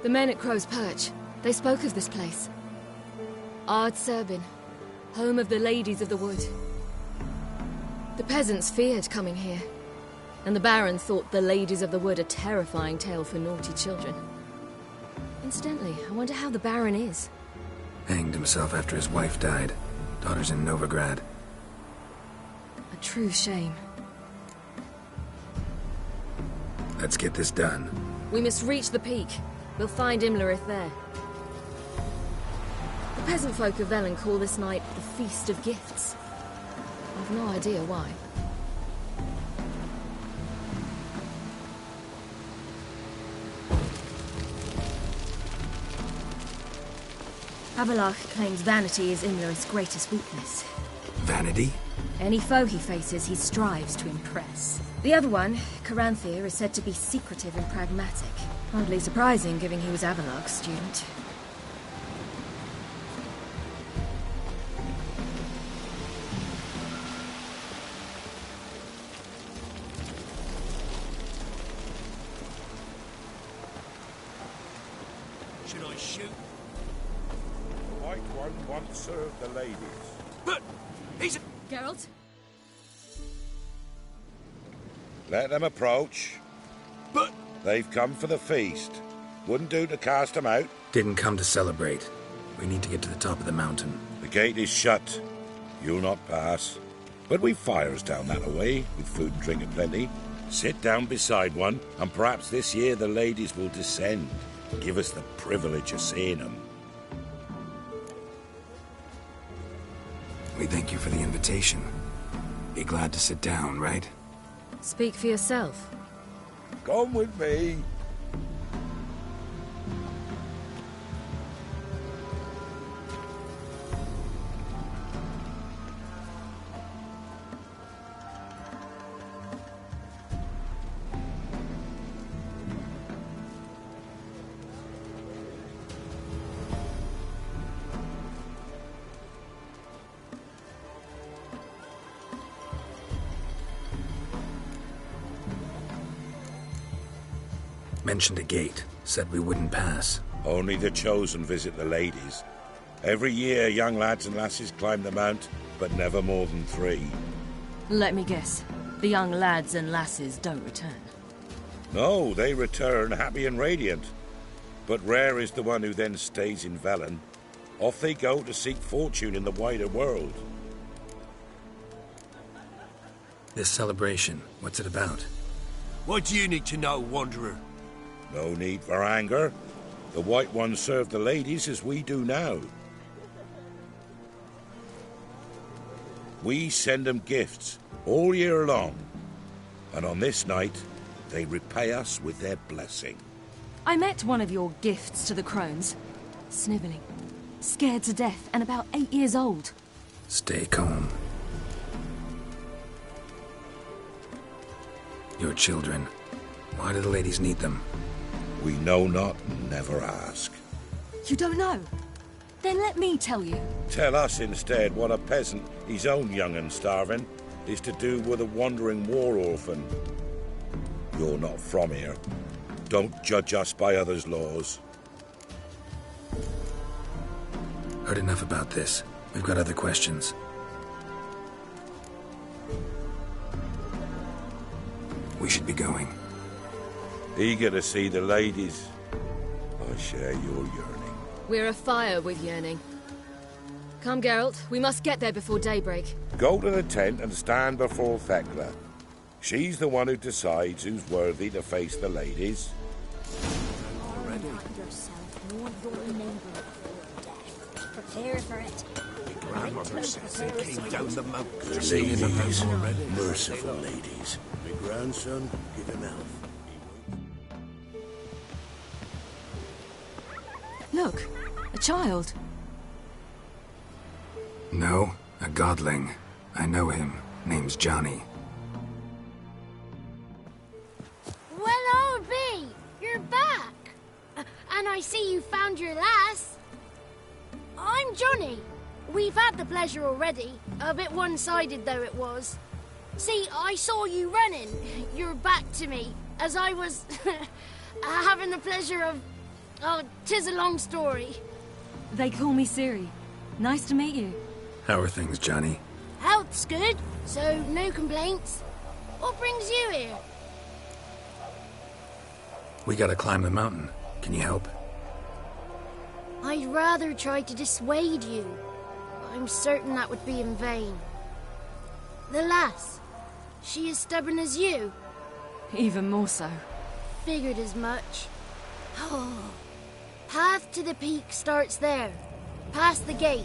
The men at Crow's Perch, they spoke of this place. Ard Serbin, home of the Ladies of the Wood. The peasants feared coming here, and the Baron thought the Ladies of the Wood a terrifying tale for naughty children. Incidentally, I wonder how the Baron is. Hanged himself after his wife died. Daughter's in Novigrad. True shame. Let's get this done. We must reach the peak. We'll find Imlerith there. The peasant folk of Velen call this night the Feast of Gifts. I've no idea why. Avallac'h claims vanity is Imlerith's greatest weakness. Vanity? Any foe he faces, he strives to impress. The other one, Caranthir, is said to be secretive and pragmatic. Hardly surprising, given he was Avallac'h's student. Should I shoot? The White One once served the ladies. But he's... Geralt? Let them approach. But... They've come for the feast. Wouldn't do to cast them out. Didn't come to celebrate. We need to get to the top of the mountain. The gate is shut. You'll not pass. But we've fires down that away, with food and drink aplenty. Sit down beside one, and perhaps this year the ladies will descend. Give us the privilege of seeing them. We thank you for the invitation. Be glad to sit down, right? Speak for yourself. Come with me. Mentioned a gate. Said we wouldn't pass. Only the chosen visit the ladies. Every year, young lads and lasses climb the mount, but never more than 3. Let me guess. The young lads and lasses don't return. No, they return happy and radiant. But rare is the one who then stays in Velen. Off they go to seek fortune in the wider world. This celebration, what's it about? What do you need to know, Wanderer? No need for anger. The White Ones serve the ladies as we do now. We send them gifts all year long. And on this night, they repay us with their blessing. I met one of your gifts to the crones. Snivelling. Scared to death and about 8 years old. Stay calm. Your children. Why do the ladies need them? We know not and never ask. You don't know? Then let me tell you. Tell us instead what a peasant, his own young and starving, is to do with a wandering war orphan. You're not from here. Don't judge us by others' laws. Heard enough about this. We've got other questions. We should be going. Eager to see the ladies. I share your yearning. We're afire with yearning. Come, Geralt. We must get there before daybreak. Go to the tent and stand before Thekla. She's the one who decides who's worthy to face the ladies. Already. Yourself, nor your neighbor. Prepare for it. Grandmother says they came down the mountain. The ladies, merciful ladies. My grandson, give him health. Look, a child. No, a godling. I know him. Name's Johnny. Well, I'll be. You're back. And I see you found your lass. I'm Johnny. We've had the pleasure already. A bit one-sided though it was. See, I saw you running. Your back to me. As I was having the pleasure of... Oh, 'tis a long story. They call me Ciri. Nice to meet you. How are things, Johnny? Health's good, so no complaints. What brings you here? We gotta climb the mountain. Can you help? I'd rather try to dissuade you. I'm certain that would be in vain. The lass. She as stubborn as you? Even more so. Figured as much. Oh. Path to the peak starts there, past the gate.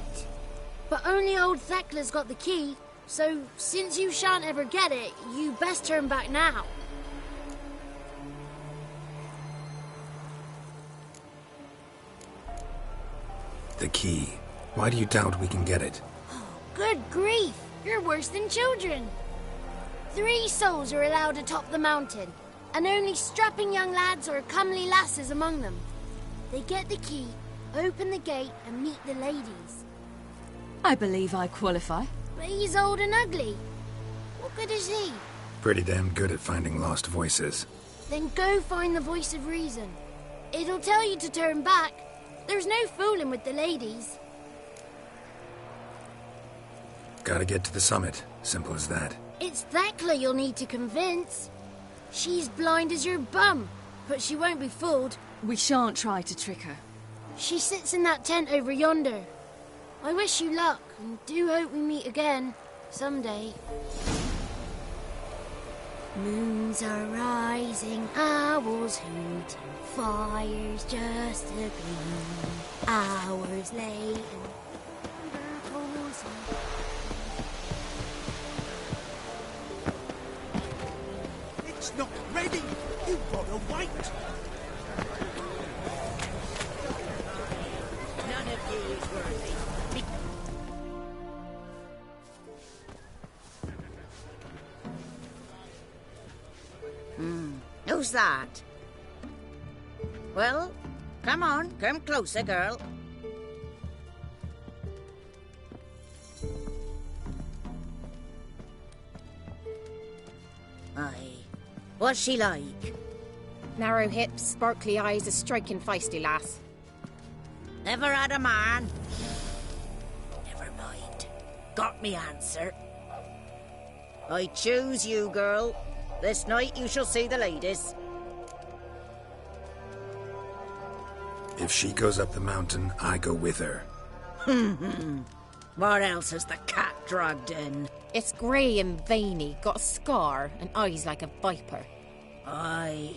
But only old Thekla's got the key, so since you shan't ever get it, you best turn back now. The key. Why do you doubt we can get it? Good grief! You're worse than children. 3 souls are allowed atop the mountain, and only strapping young lads or comely lasses among them. They get the key, open the gate, and meet the ladies. I believe I qualify. But he's old and ugly. What good is he? Pretty damn good at finding lost voices. Then go find the voice of reason. It'll tell you to turn back. There's no fooling with the ladies. Gotta get to the summit. Simple as that. It's Thekla you'll need to convince. She's blind as your bum, but she won't be fooled. We shan't try to trick her. She sits in that tent over yonder. I wish you luck, and do hope we meet again, someday. Moons are rising, owls hooting, fires just a gleam. Hours late and thunderbolts. It's not ready! You've got to wait! None of you is worthy. Who's that? Well, come on, come closer, girl. Aye. What's she like? Narrow hips, sparkly eyes, a striking feisty lass. Never had a man. Never mind. Got me answer. I choose you, girl. This night you shall see the ladies. If she goes up the mountain, I go with her. What else has the cat dragged in? It's grey and veiny, got a scar, and eyes like a viper. Aye.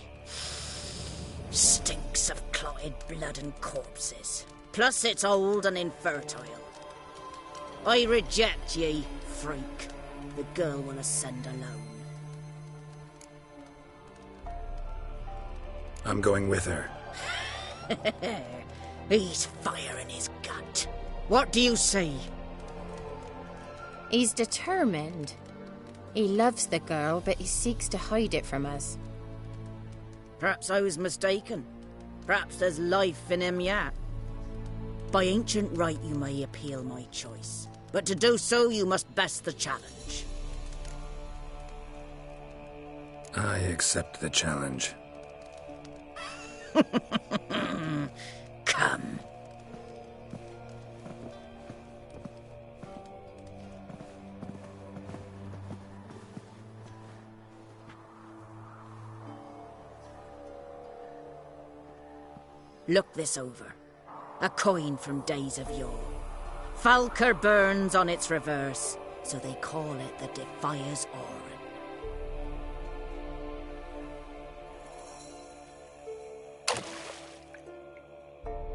Stinks of clotted blood and corpses. Plus it's old and infertile. I reject ye, freak. The girl will ascend alone. I'm going with her. He's fire in his gut. What do you say? He's determined. He loves the girl, but he seeks to hide it from us. Perhaps I was mistaken. Perhaps there's life in him yet. By ancient right you may appeal my choice, but to do so you must best the challenge. I accept the challenge. Come. Look this over. A coin from days of yore. Falker burns on its reverse, so they call it the Defier's Oran.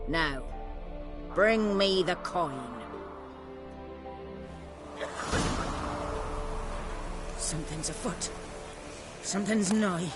Now, bring me the coin. Something's afoot. Something's nigh.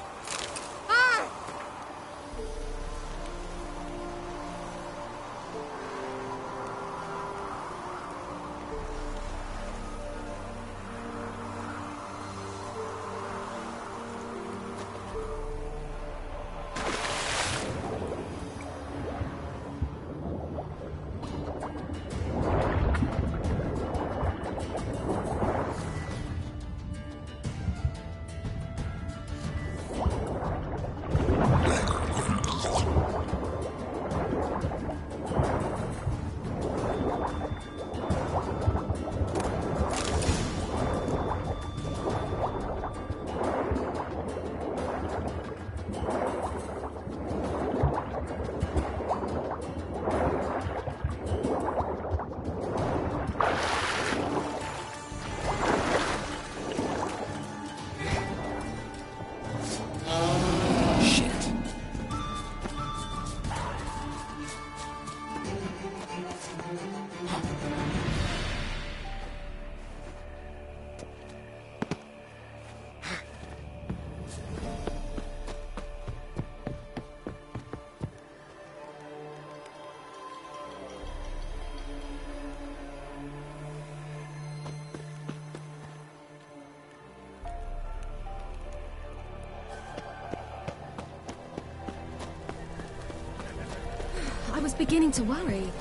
was beginning to worry.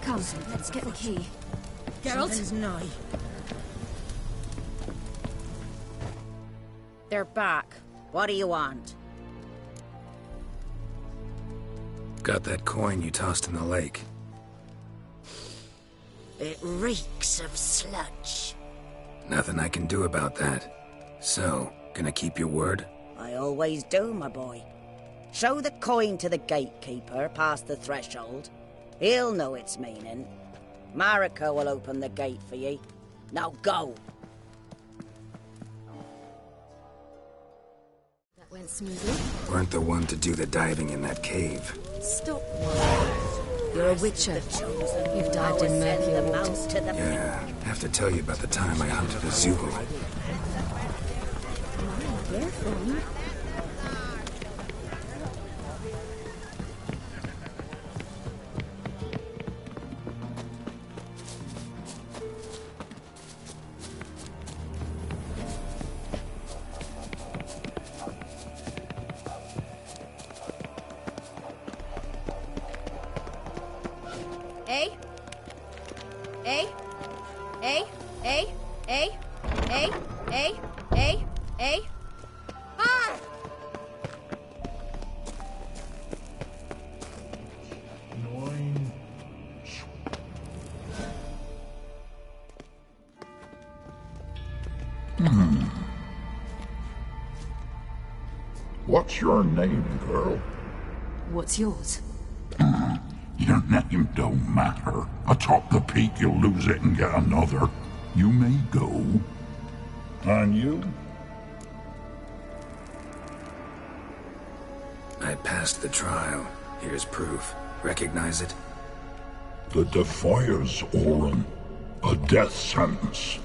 Come, let's get the key. Geralt? Something's nigh. They're back. What do you want? Got that coin you tossed in the lake. It reeks of sludge. Nothing I can do about that. So, gonna keep your word? I always do, my boy. Show the coin to the gatekeeper past the threshold. He'll know its meaning. Marika will open the gate for ye. Now go. That went smoothly. Weren't the one to do the diving in that cave. Stop. You're a witcher. You've dived in murkier waters. Yeah, have to tell you about the time I hunted a Zubul. Careful. What's your name, girl? What's yours? Your name don't matter. Atop the peak, you'll lose it and get another. You may go. And you? I passed the trial. Here's proof. Recognize it? The Defiers, Orin. A death sentence.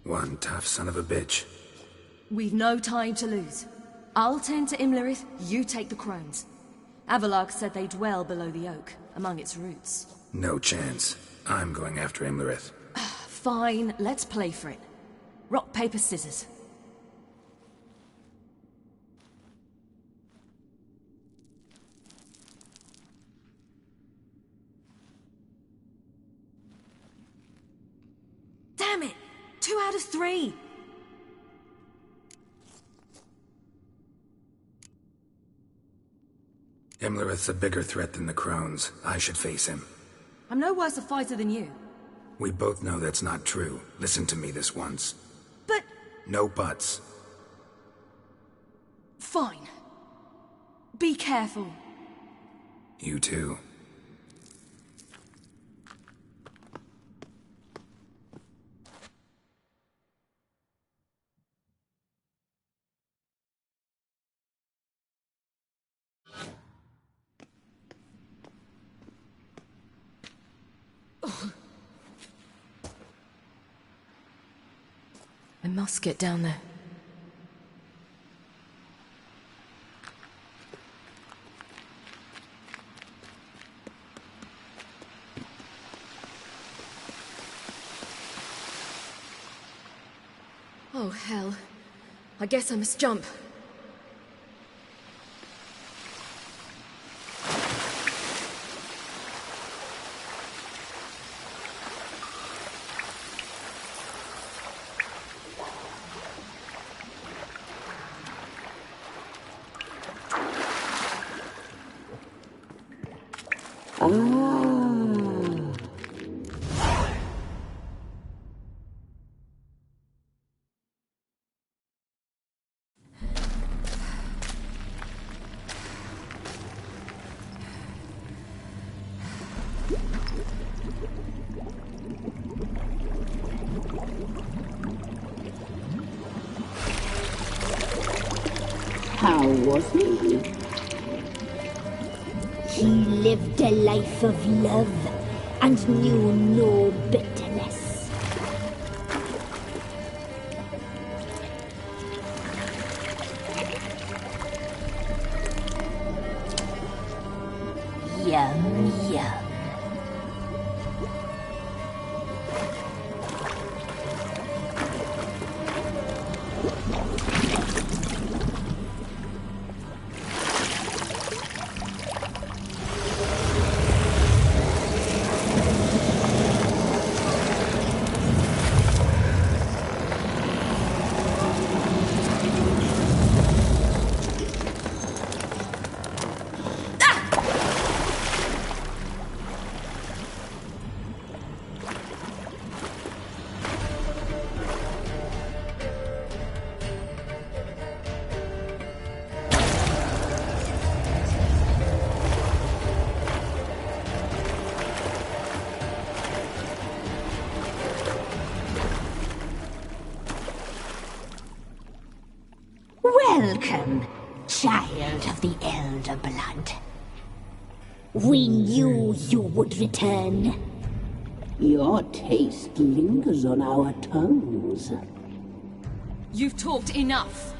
One tough son of a bitch. We've no time to lose. I'll tend to Imlerith, you take the crones. Avallac'h said they dwell below the oak, among its roots. No chance. I'm going after Imlerith. Fine, let's play for it. Rock, paper, scissors. Damn it! 2 out of 3! Imlerith's a bigger threat than the crones. I should face him. I'm no worse a fighter than you. We both know that's not true. Listen to me this once. But... No buts. Fine. Be careful. You too. I must get down there. Oh, hell. I guess I must jump. was he? He lived a life of love and knew no bitterness. Yum, yum. Welcome, child of the Elder Blood. We knew you would return. Your taste lingers on our tongues. You've talked enough.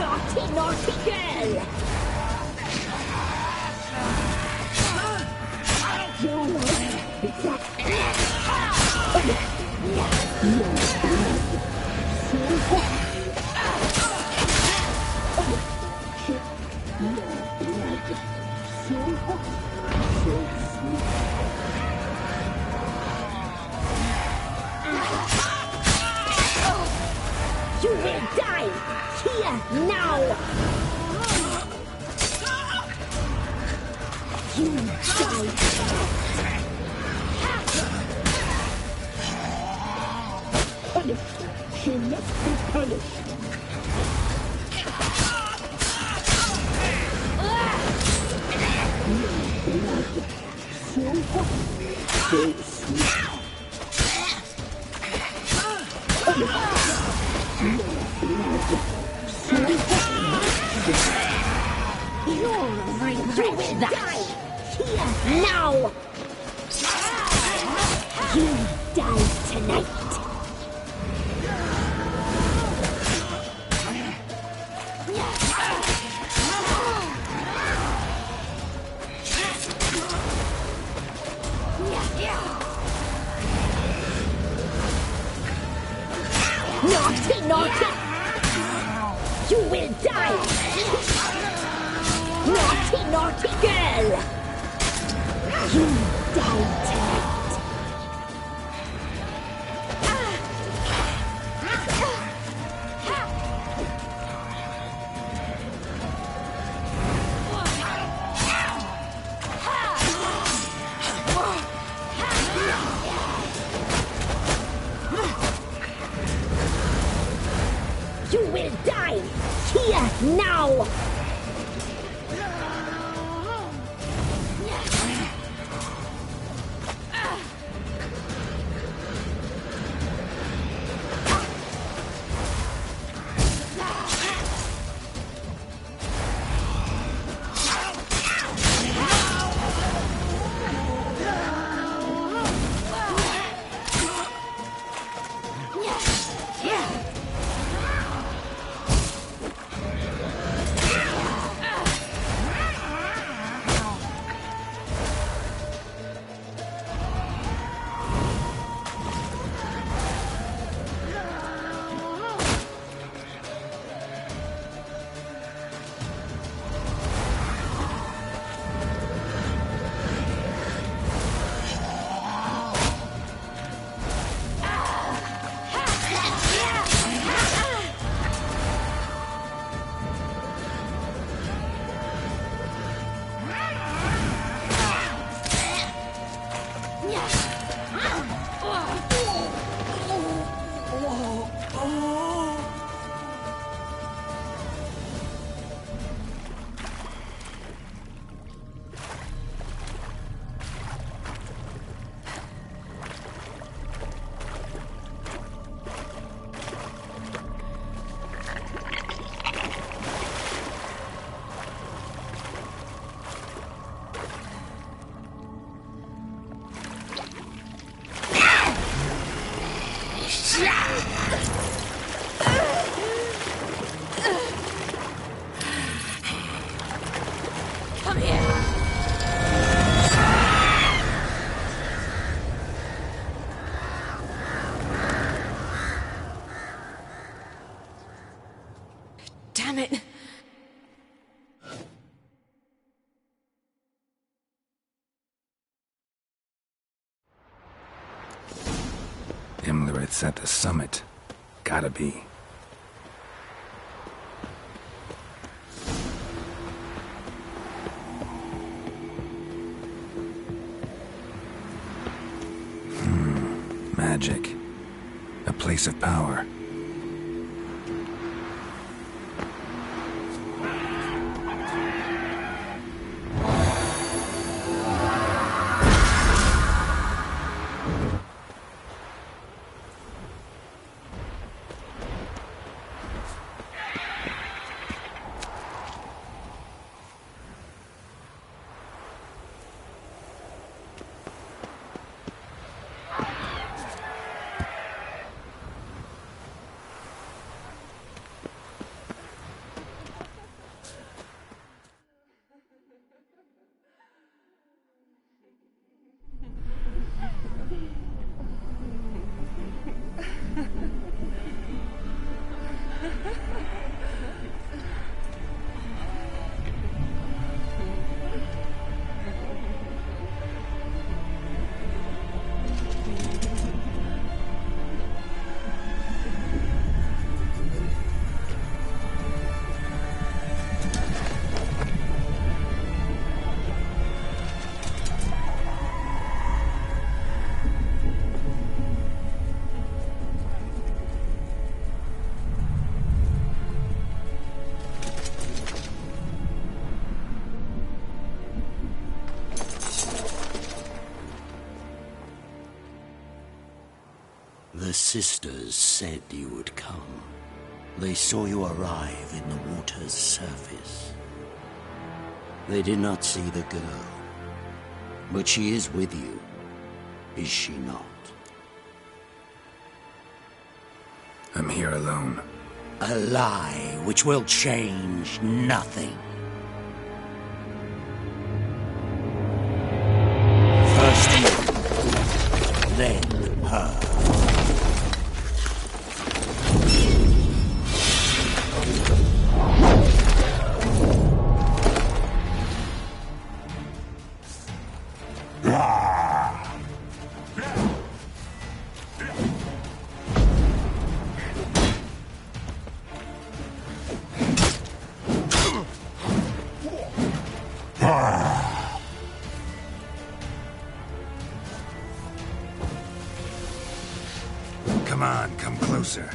Naughty, naughty girl! You will die here now! You die punished. She must be punished. So hot, so sweet. You're will die here now. You die tonight. Naughty, naughty! You will die! Naughty, naughty girl! You die tonight! You will die here now! Come here! Damn it! Imlerit's at the summit. Gotta be. Magic. A place of power. sisters said you would come. They saw you arrive in the water's surface. They did not see the girl. But she is with you, is she not? I'm here alone. A lie which will change nothing. First you, then her. Come on, come closer.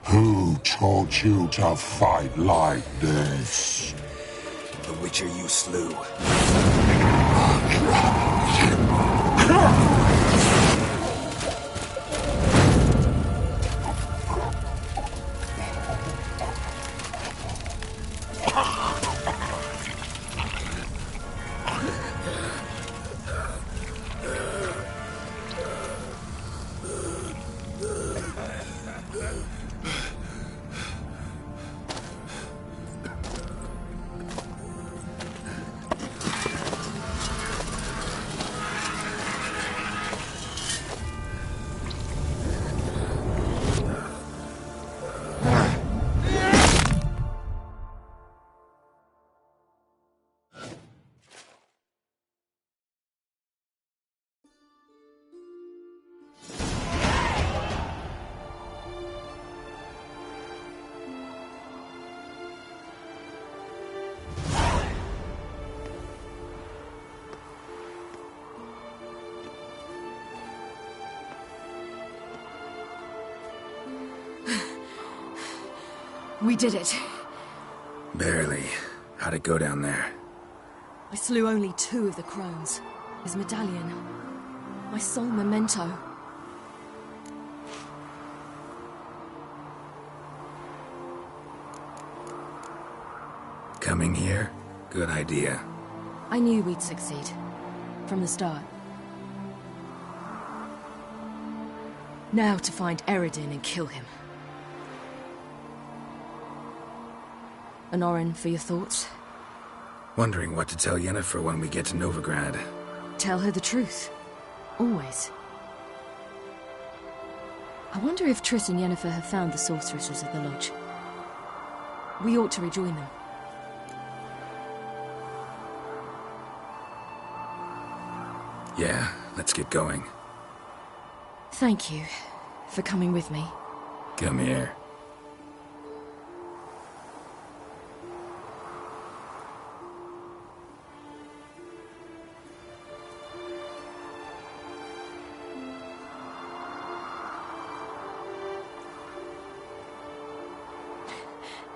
Who taught you to fight like this? The Witcher you slew. We did it. Barely. How'd it go down there? I slew only 2 of the crones. His medallion. My sole memento. Coming here? Good idea. I knew we'd succeed. From the start. Now to find Eredin and kill him. Honorin, for your thoughts? Wondering what to tell Yennefer when we get to Novigrad. Tell her the truth. Always. I wonder if Triss and Yennefer have found the sorceresses of the Lodge. We ought to rejoin them. Yeah, let's get going. Thank you for coming with me. Come here.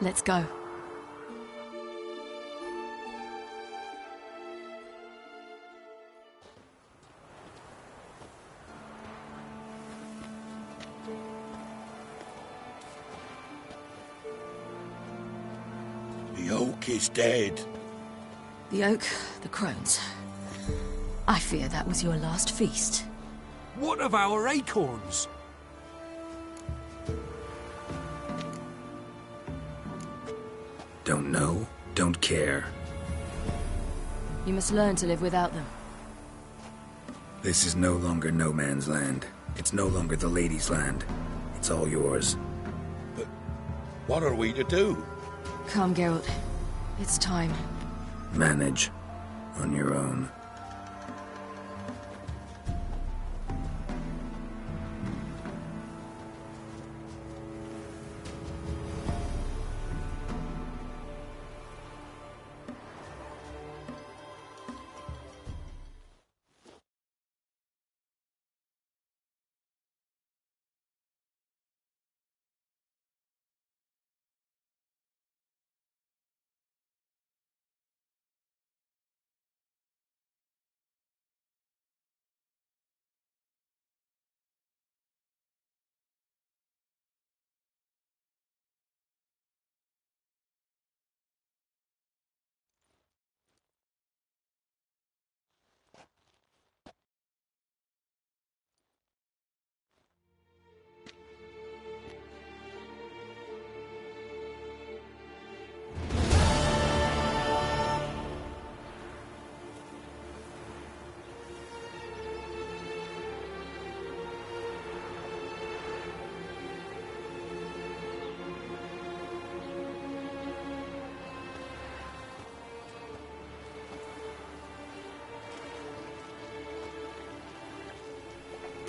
Let's go. The oak is dead. The oak, the crones. I fear that was your last feast. What of our acorns? Don't know, don't care. You must learn to live without them. This is no longer no man's land. It's no longer the lady's land. It's all yours. But what are we to do? Come, Geralt. It's time. Manage. On your own.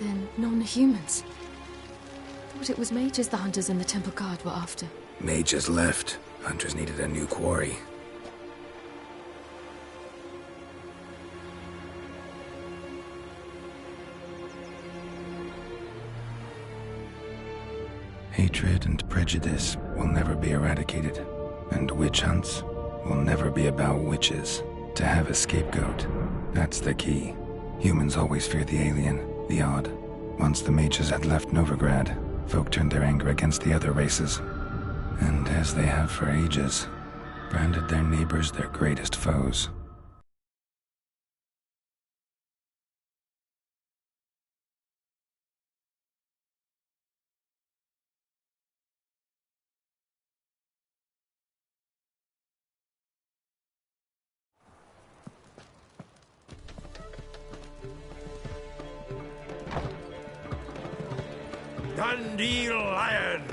Then non-humans. Thought it was mages the hunters and the Temple Guard were after. Mages left. Hunters needed a new quarry. Hatred and prejudice will never be eradicated, and witch hunts will never be about witches. To have a scapegoat, that's the key. Humans always fear the alien, the odd. Once the mages had left Novigrad, folk turned their anger against the other races. And as they have for ages, branded their neighbors their greatest foes. Dandelion!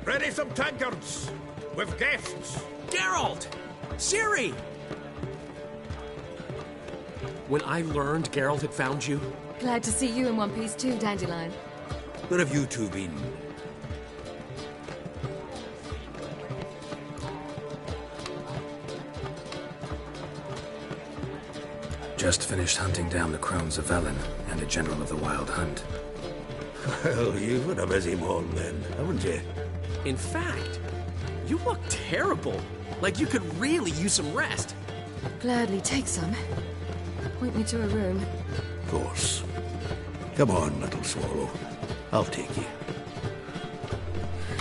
Ready some tankards! With guests! Geralt! Ciri! When I learned Geralt had found you... Glad to see you in one piece too, Dandelion. Where have you two been? Just finished hunting down the crones of Velen and a general of the Wild Hunt. Well, you've had a busy morning then, haven't you? In fact, you look terrible. Like you could really use some rest. Gladly take some. Point me to a room. Of course. Come on, little swallow. I'll take you.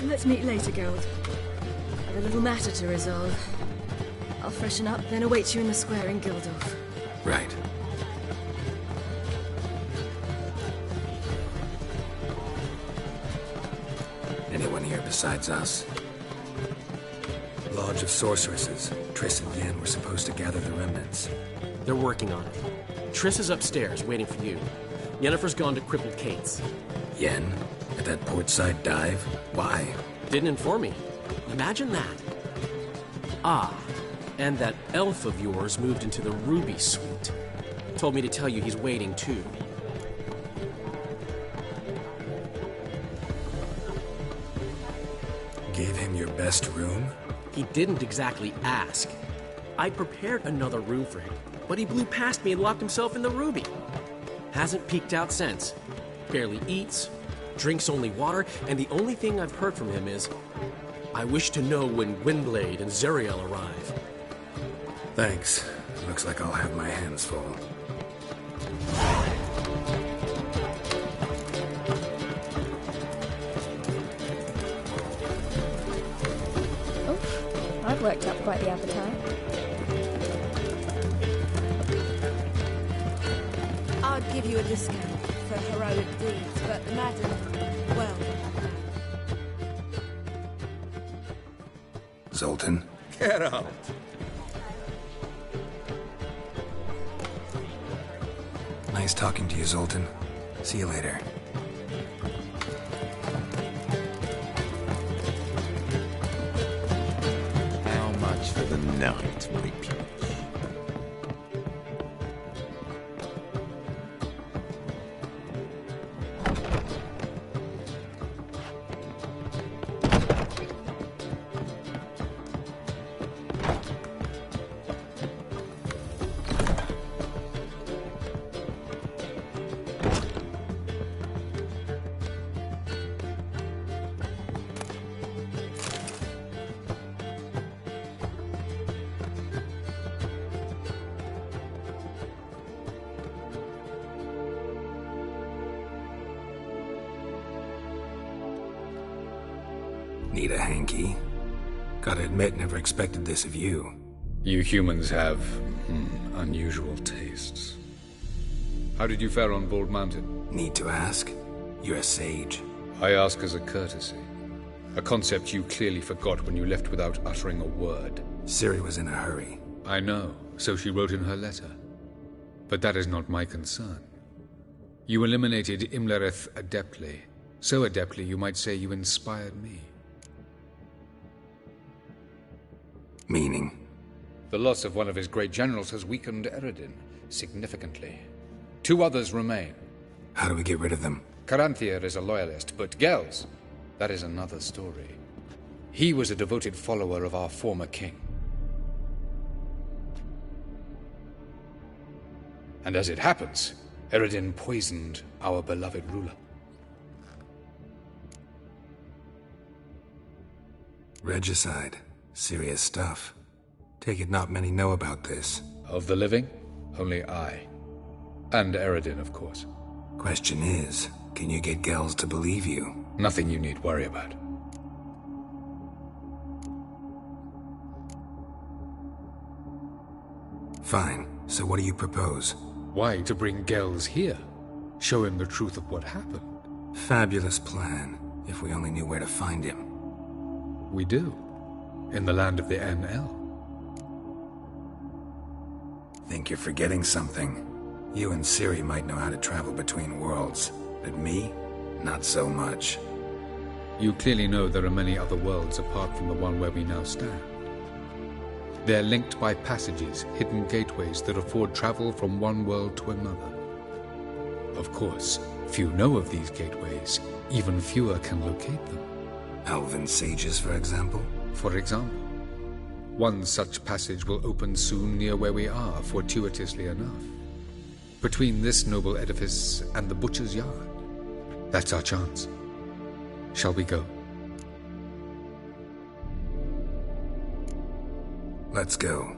Let's meet later, Geralt. I've a little matter to resolve. I'll freshen up, then await you in the square in Gildorf. Right. Anyone here besides us? Lodge of Sorceresses. Triss and Yen were supposed to gather the remnants. They're working on it. Triss is upstairs, waiting for you. Yennefer's gone to Crippled Kate's. Yen? At that portside dive? Why? Didn't inform me. Imagine that. Ah, and that elf of yours moved into the Ruby Suite. Told me to tell you he's waiting, too. Gave him your best room? He didn't exactly ask. I prepared another room for him, but he blew past me and locked himself in the Ruby. Hasn't peeked out since. Barely eats, drinks only water, and the only thing I've heard from him is, I wish to know when Gwynblade and Zariel arrive. Thanks. Looks like I'll have my hands full. Oh, I've worked up quite the appetite. I'd give you a discount for heroic deeds, but madam, well... Zoltan? Get out! Nice talking to you, Zoltan. See you later. How much for the night, my peach? Need a hanky? Gotta admit, never expected this of you. You humans have unusual tastes. How did you fare on Bald Mountain? Need to ask? You're a sage. I ask as a courtesy. A concept you clearly forgot when you left without uttering a word. Ciri was in a hurry. I know, so she wrote in her letter. But that is not my concern. You eliminated Imlerith adeptly. So adeptly, you might say you inspired me. Meaning? The loss of one of his great generals has weakened Eredin significantly. 2 others remain. How do we get rid of them? Caranthir is a loyalist, but Gels, that is another story. He was a devoted follower of our former king. And as it happens, Eredin poisoned our beloved ruler. Regicide. Serious stuff. Take it not many know about this. Of the living, only I. And Eredin, of course. Question is, can you get Gels to believe you? Nothing you need worry about. Fine. So what do you propose? Why to bring Gels here? Show him the truth of what happened. Fabulous plan, if we only knew where to find him. We do. In the land of the NL. Think you're forgetting something. You and Ciri might know how to travel between worlds, but me? Not so much. You clearly know there are many other worlds apart from the one where we now stand. They're linked by passages, hidden gateways that afford travel from one world to another. Of course, few know of these gateways, even fewer can locate them. Elven sages, for example? For example. One such passage will open soon near where we are, fortuitously enough. Between this noble edifice and the butcher's yard. That's our chance. Shall we go? Let's go.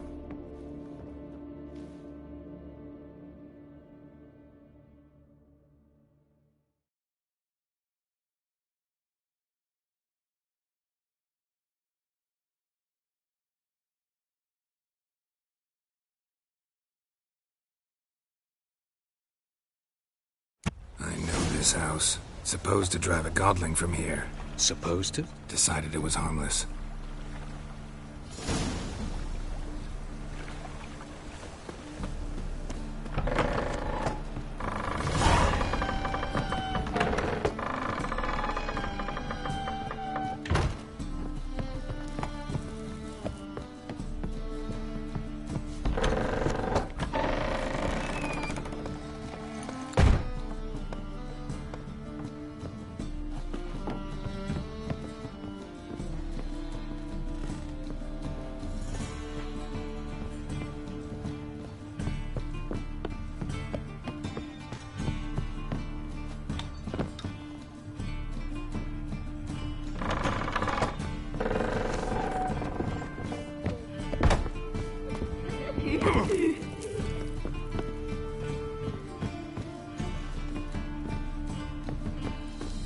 I know this house. Supposed to drive a godling from here. Supposed to? Decided it was harmless.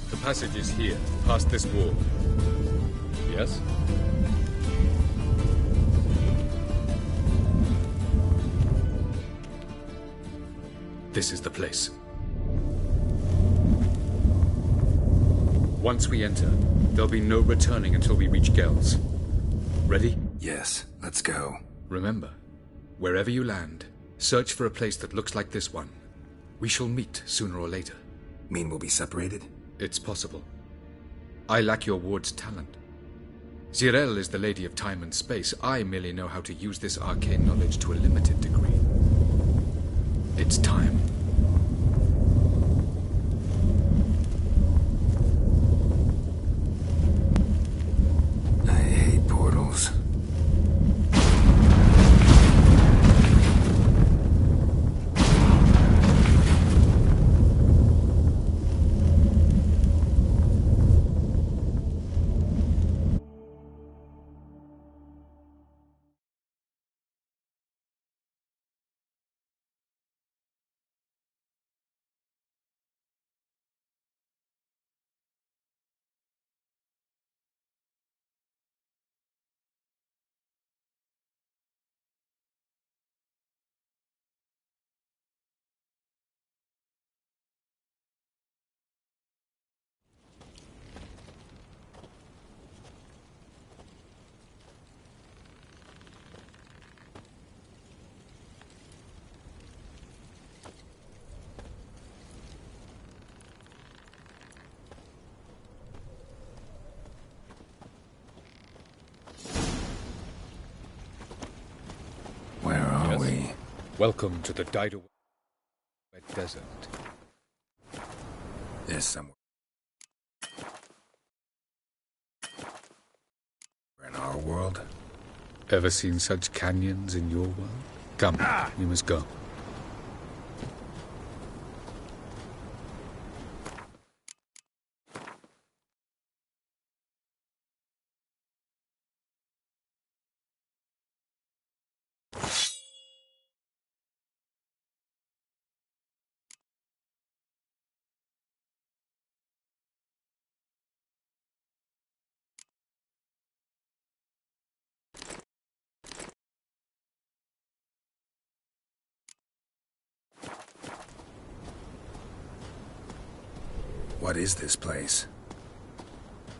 The passage is here, past this wall. Yes? This is the place. Once we enter, there'll be no returning until we reach Gels. Ready? Yes, let's go. Remember, wherever you land, search for a place that looks like this one. We shall meet sooner or later. Mean we'll be separated? It's possible. I lack your ward's talent. Zirel is the lady of time and space. I merely know how to use this arcane knowledge to a limited degree. It's time. I hate portals. Where are we? Welcome to the Dido Desert. There's somewhere in our world. Ever seen such canyons in your world? Come, we must go. What is this place?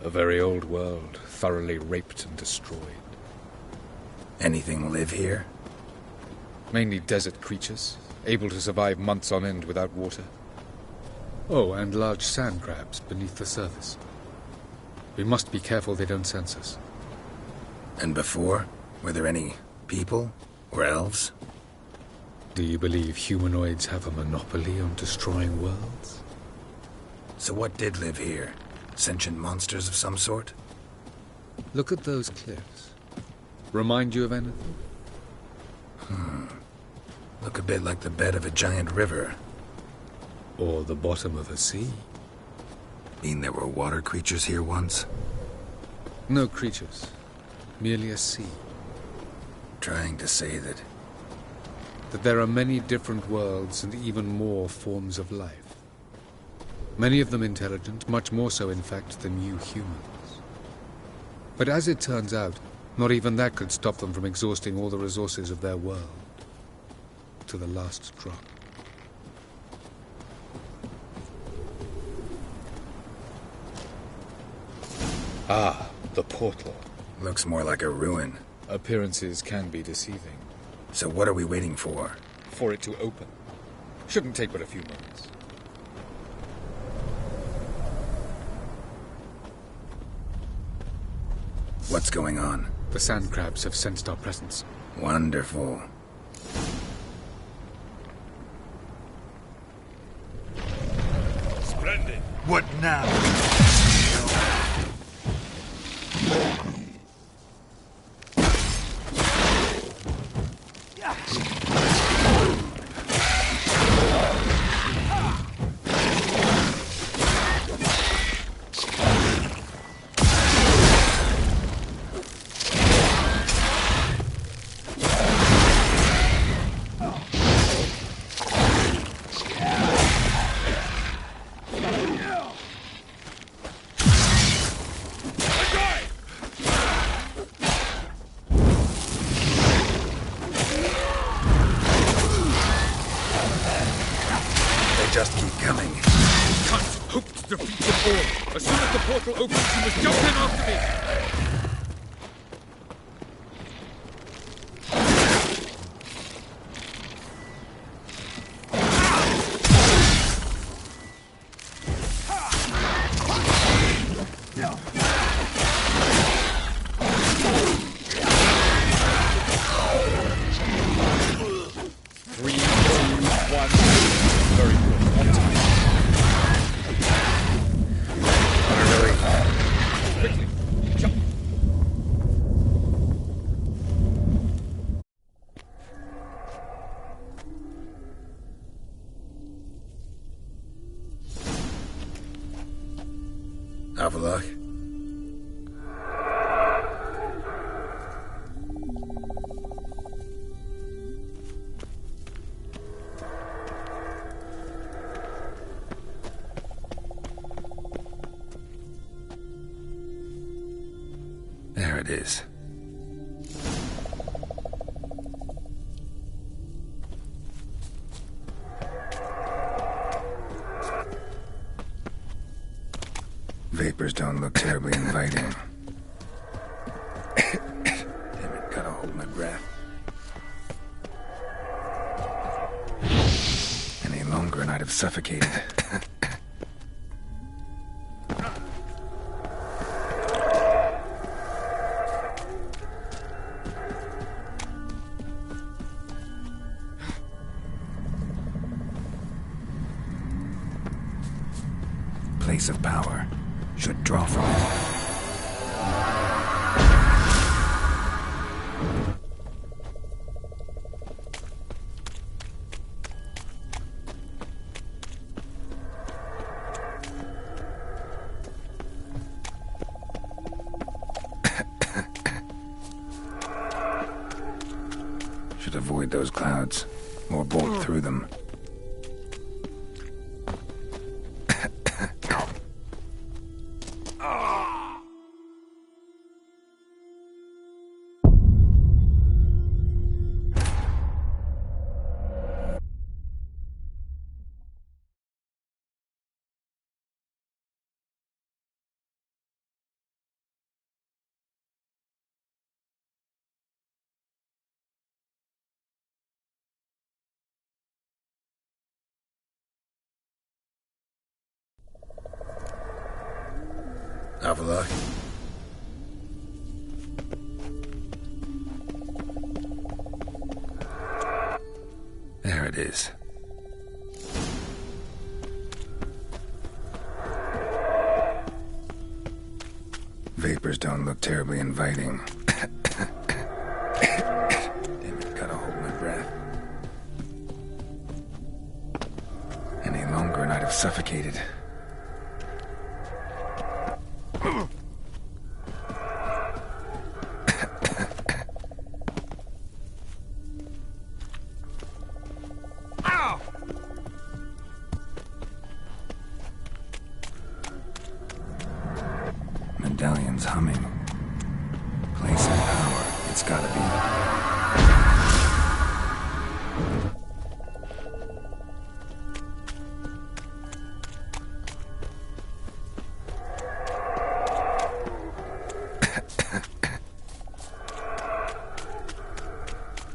A very old world, thoroughly raped and destroyed. Anything live here? Mainly desert creatures, able to survive months on end without water. Oh, and large sand crabs beneath the surface. We must be careful they don't sense us. And before? Were there any people? Or elves? Do you believe humanoids have a monopoly on destroying worlds? So what did live here? Sentient monsters of some sort? Look at those cliffs. Remind you of anything? Look a bit like the bed of a giant river. Or the bottom of a sea. Mean there were water creatures here once? No creatures. Merely a sea. Trying to say that there are many different worlds and even more forms of life. Many of them intelligent, much more so in fact than you humans. But as it turns out, not even that could stop them from exhausting all the resources of their world. To the last drop. Ah, the portal. Looks more like a ruin. Appearances can be deceiving. So what are we waiting for? For it to open. Shouldn't take but a few moments. What's going on? The sand crabs have sensed our presence. Wonderful. Splendid. What now? Just keep coming. Can't hope to defeat them all. As soon as the portal opens, you must jump in after me. Avallac'h? There it is. Vapors don't look terribly inviting. Damn it, gotta hold my breath. Any longer and I'd have suffocated. place of power. Should draw from it. Should avoid those clouds, or bolt through them. Avallac'h. There it is. Vapors don't look terribly inviting. Damn it, gotta hold my breath. Any longer and I'd have suffocated. Medallion's humming. Place of power. It's gotta be.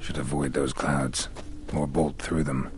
Should avoid those clouds, or bolt through them.